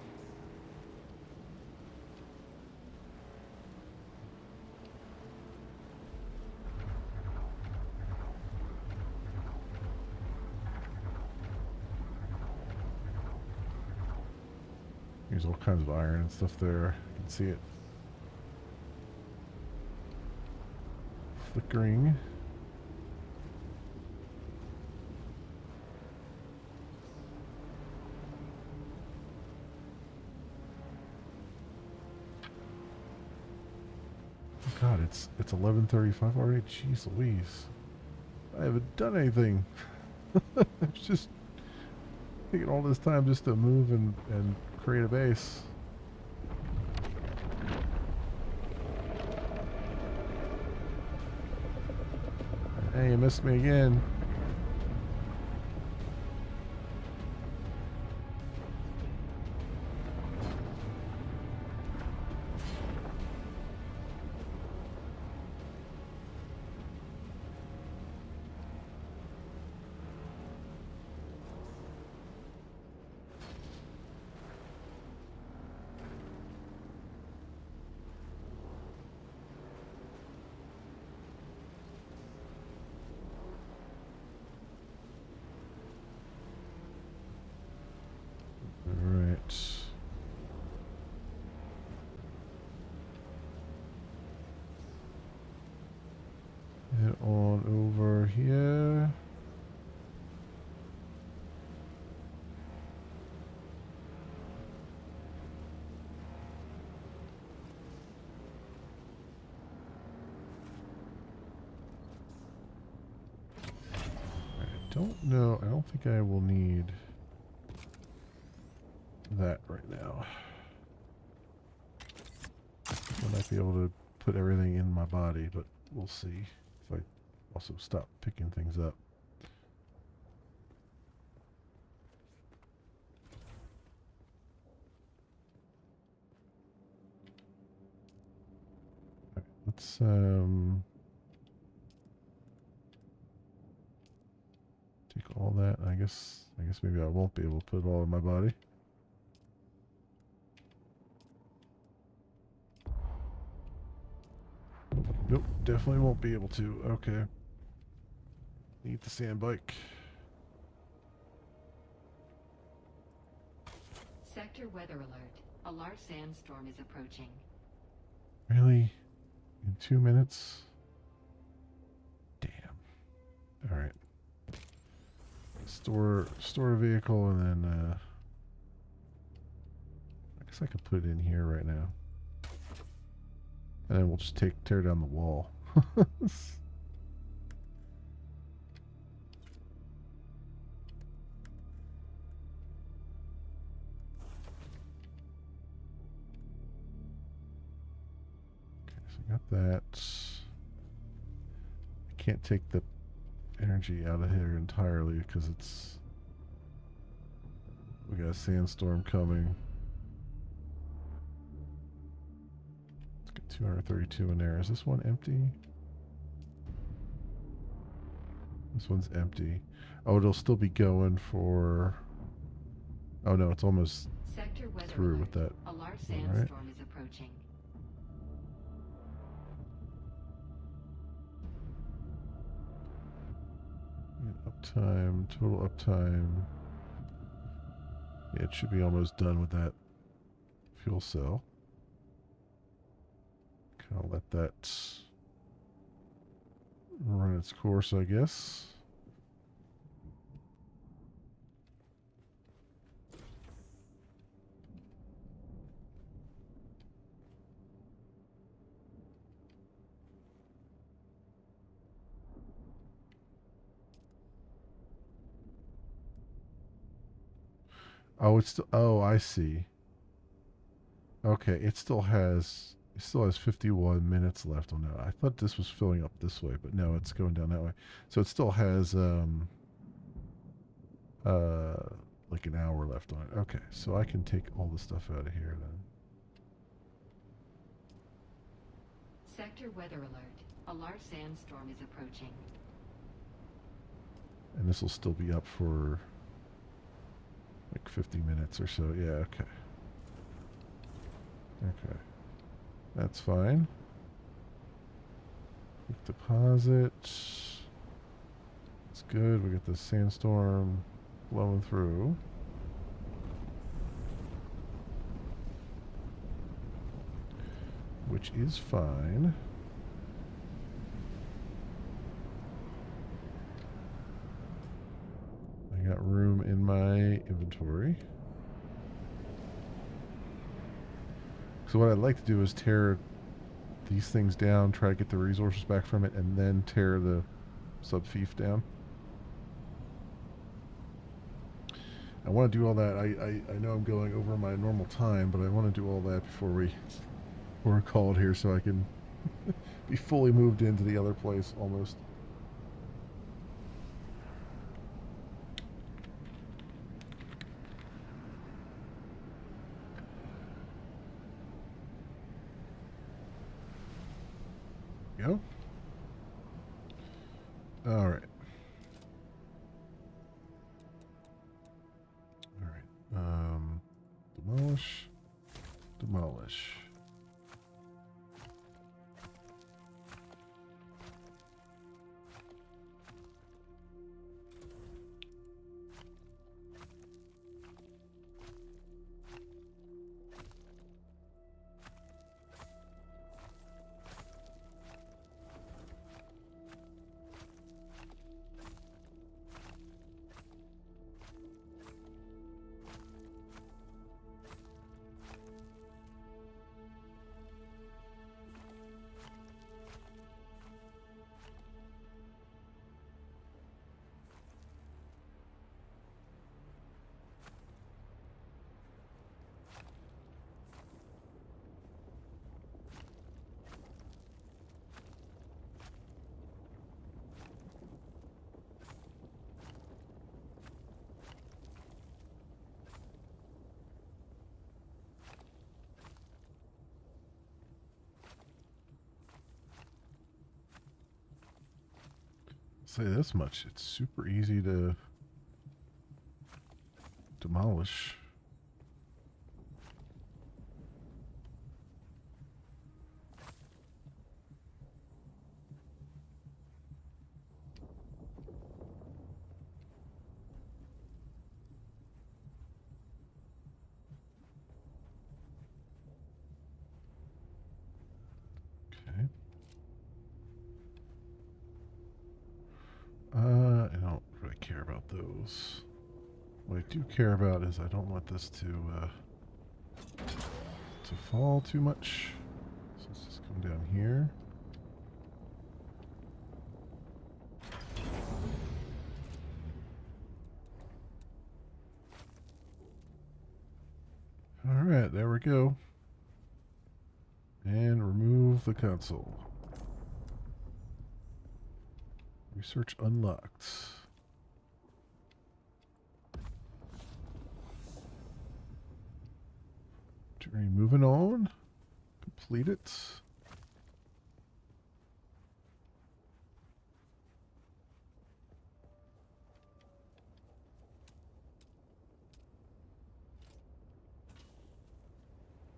There's all kinds of iron and stuff there. You can see it flickering. God, it's 11:35 already. Jeez Louise, I haven't done anything. It's just taking all this time just to move and create a base. Hey, you missed me again. Alright. Head on over here. I don't know. I don't think I will need that right now. I might be able to put everything in my body, but we'll see if I also stop picking things up. Right, let's take all that. I guess maybe I won't be able to put it all in my body. Nope, definitely won't be able to. Okay. Need the sand bike. Sector weather alert. A large sandstorm is approaching. Really? In 2 minutes? Damn. Alright. Store a vehicle and then I guess I could put it in here right now. And then we'll just tear down the wall. Got that. I can't take the energy out of here entirely because we got a sandstorm coming. Let's get 232 in there. Is this one empty? This one's empty. Oh, it'll still be going for... Oh no, it's almost Sector weather through alert. with that. A large All right. sandstorm is approaching. Uptime, total uptime. Yeah, it should be almost done with that fuel cell. Kind of let that run its course, I guess. Oh, it's still. Oh, I see. Okay, it still has 51 minutes left on that. I thought this was filling up this way, but no, it's going down that way. So it still has uh like an hour left on it. Okay, so I can take all the stuff out of here then. Sector weather alert. A large sandstorm is approaching. And this will still be up for like 50 minutes or so. Yeah, okay. Okay. That's fine. Quick deposit. It's good. We got the sandstorm blowing through. Which is fine. I got room in my inventory. So what I'd like to do is tear these things down, try to get the resources back from it, and then tear the subfief down. I want to do all that. I know I'm going over my normal time, but I want to do all that before we're called here so I can be fully moved into the other place almost. Go. All right. All right. Demolish. Demolish. Say this much. It's super easy to demolish. Okay. I don't really care about those. What I do care about is I don't want this to fall too much. So let's just come down here. All right, there we go. And remove the console. Research unlocked. Journey moving on. Complete it.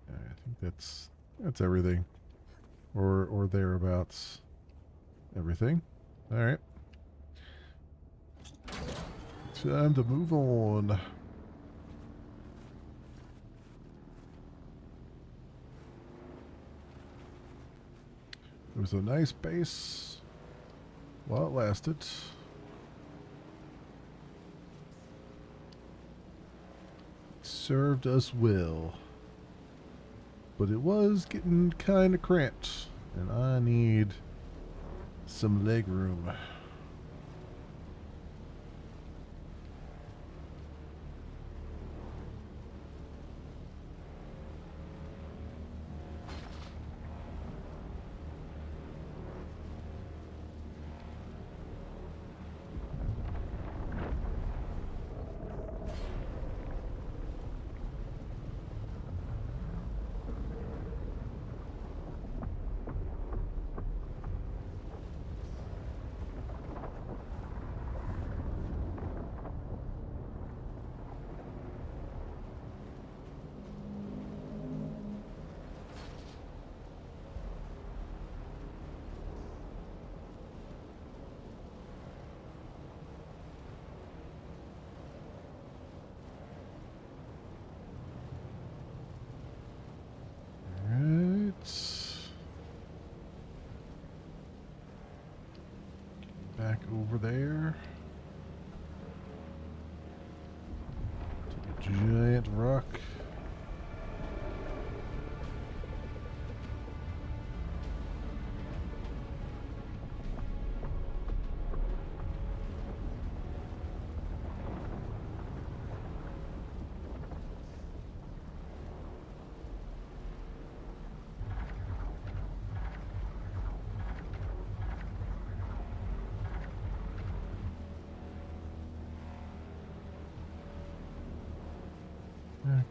I think that's everything. Or thereabouts. Everything. Alright. Time to move on. It was a nice base while it lasted. It served us well. But it was getting kind of cramped. And I need some leg room.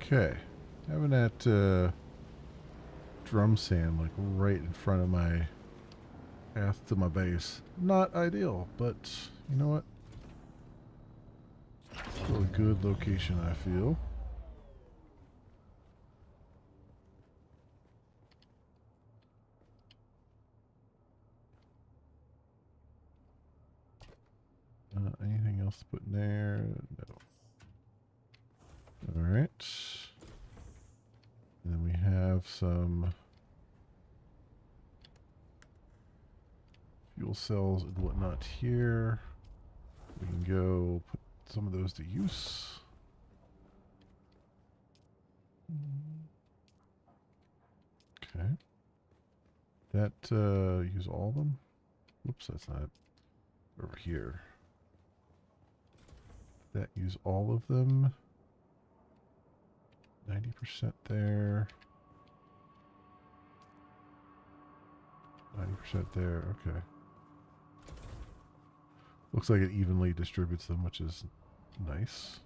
Okay. Having that drum sand like right in front of my path to my base. Not ideal, but you know what? Still a good location, I feel. Anything else to put in there? No. Alright. Then we have some fuel cells and whatnot here. We can go put some of those to use. Okay. That, use all of them? Whoops, that's not it. Over here. That use all of them. 90% there. 90% there, okay. Looks like it evenly distributes them, which is nice.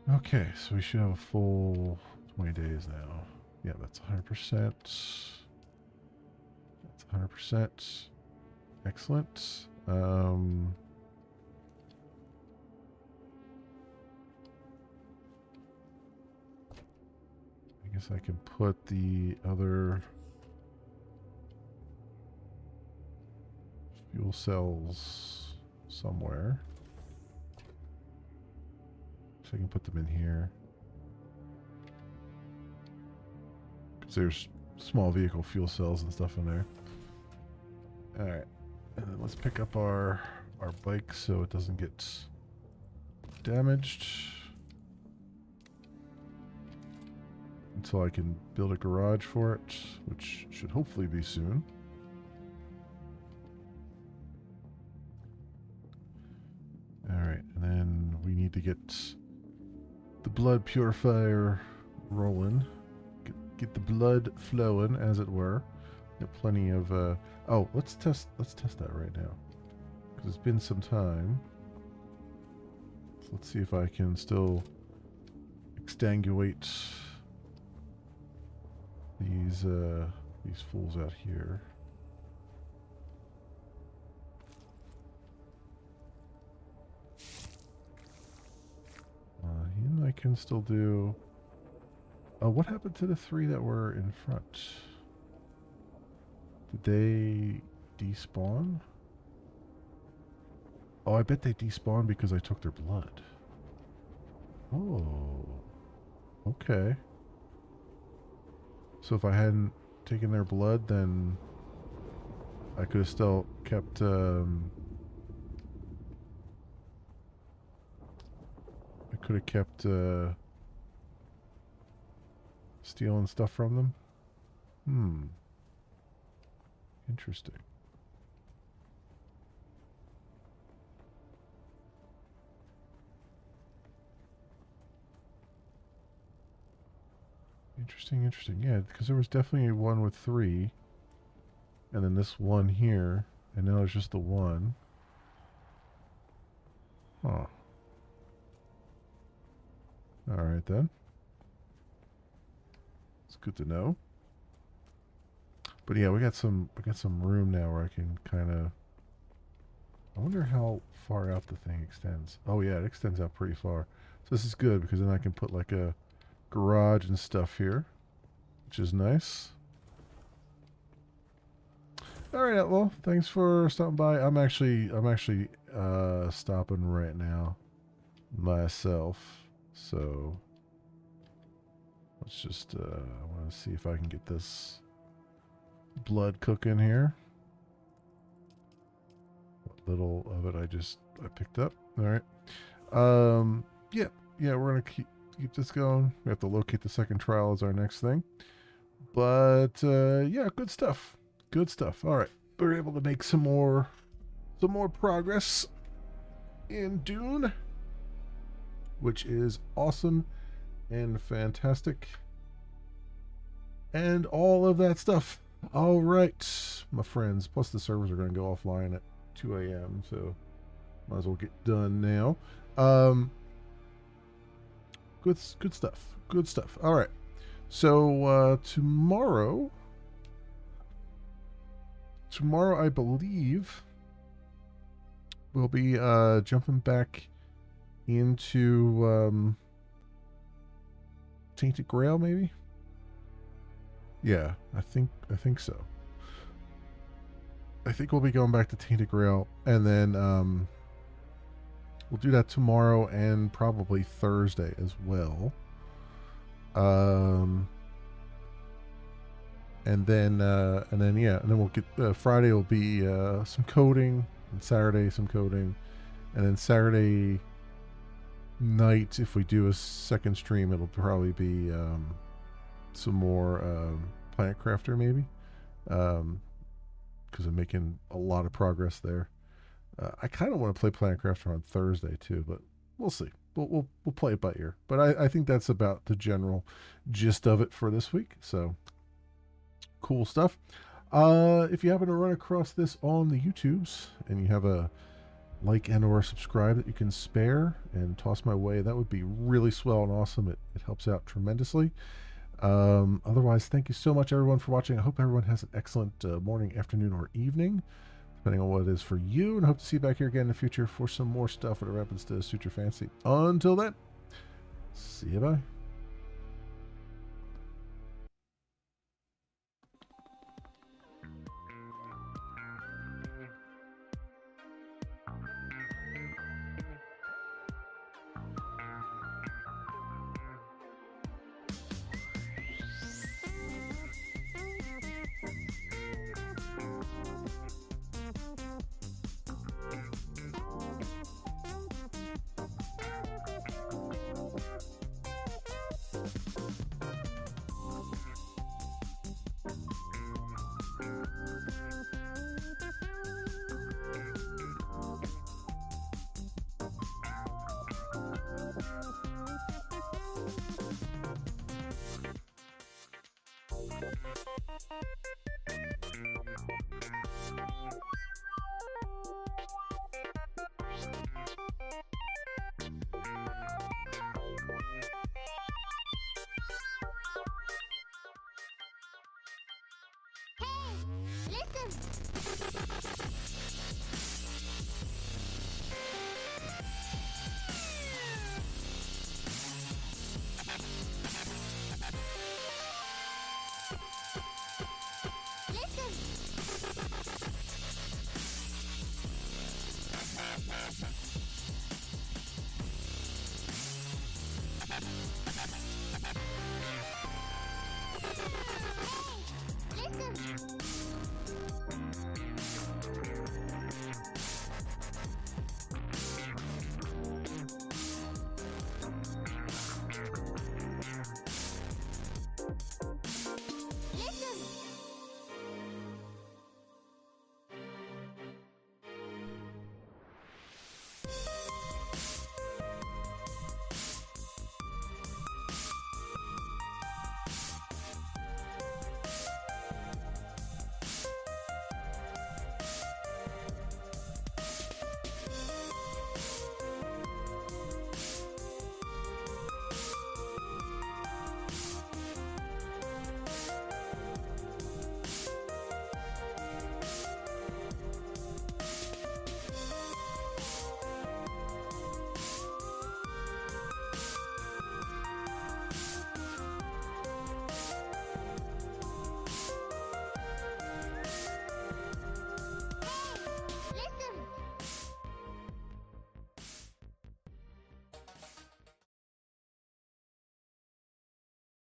Okay, so we should have a full 20 days now. Yeah, that's 100%. That's 100%. Excellent. I guess I can put the other fuel cells somewhere. So I can put them in here. Because there's small vehicle fuel cells and stuff in there. Alright. And then let's pick up our bike so it doesn't get damaged. Until I can build a garage for it, which should hopefully be soon. Alright, and then we need to get the blood purifier rolling. Get the blood flowing, as it were. Got plenty of oh, let's test that right now. Because it's been some time. So let's see if I can still extinguate these fools out here. Him I can still do. What happened to the 3 that were in front? Did they despawn? Oh, I bet they despawned because I took their blood. Oh. Okay. So if I hadn't taken their blood, then I could have still kept, I could have kept, stealing stuff from them. Interesting. Interesting. Yeah, because there was definitely one with 3. And then this one here. And now it's just the one. Huh. Alright then. It's good to know. But yeah, we got some room now where I can kind of. I wonder how far out the thing extends. Oh yeah, it extends out pretty far. So this is good because then I can put like a garage and stuff here, which is nice. All right, well, thanks for stopping by. I'm actually stopping right now myself. So let's just I want to see if I can get this blood cooking here. What little of it I picked up. All right. Yeah, we're gonna keep this going. We have to locate the second trial as our next thing. But yeah, good stuff. All right, we're able to make some more progress in Dune, which is awesome and fantastic. and all of that stuff. All right, my friends. Plus, the servers are going to go offline at 2 a.m., so might as well get done now. Good stuff. Good stuff. All right. So tomorrow, I believe we'll be jumping back into Tainted Grail, maybe. Yeah, I think so. I think we'll be going back to Tainted Grail, and then we'll do that tomorrow and probably Thursday as well. And then we'll get Friday will be some coding, and Saturday some coding, and then Saturday night, if we do a second stream, it'll probably be some more Planet Crafter maybe, because I'm making a lot of progress there. I kind of want to play Planet Crafter on Thursday too, but we'll see. We'll play it by ear. But I think that's about the general gist of it for this week. So cool stuff. If you happen to run across this on the YouTubes and you have a like and or subscribe that you can spare and toss my way, that would be really swell and awesome. It helps out tremendously. Otherwise, thank you so much everyone for watching. I hope everyone has an excellent morning, afternoon, or evening, depending on what it is for you, and I hope to see you back here again in the future for some more stuff, whatever happens to suit your fancy. Until then, see you, bye.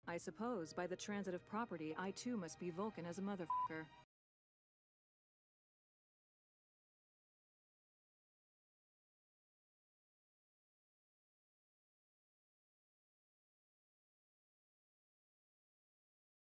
I suppose by the transitive property, I too must be Vulcan as a motherfucker.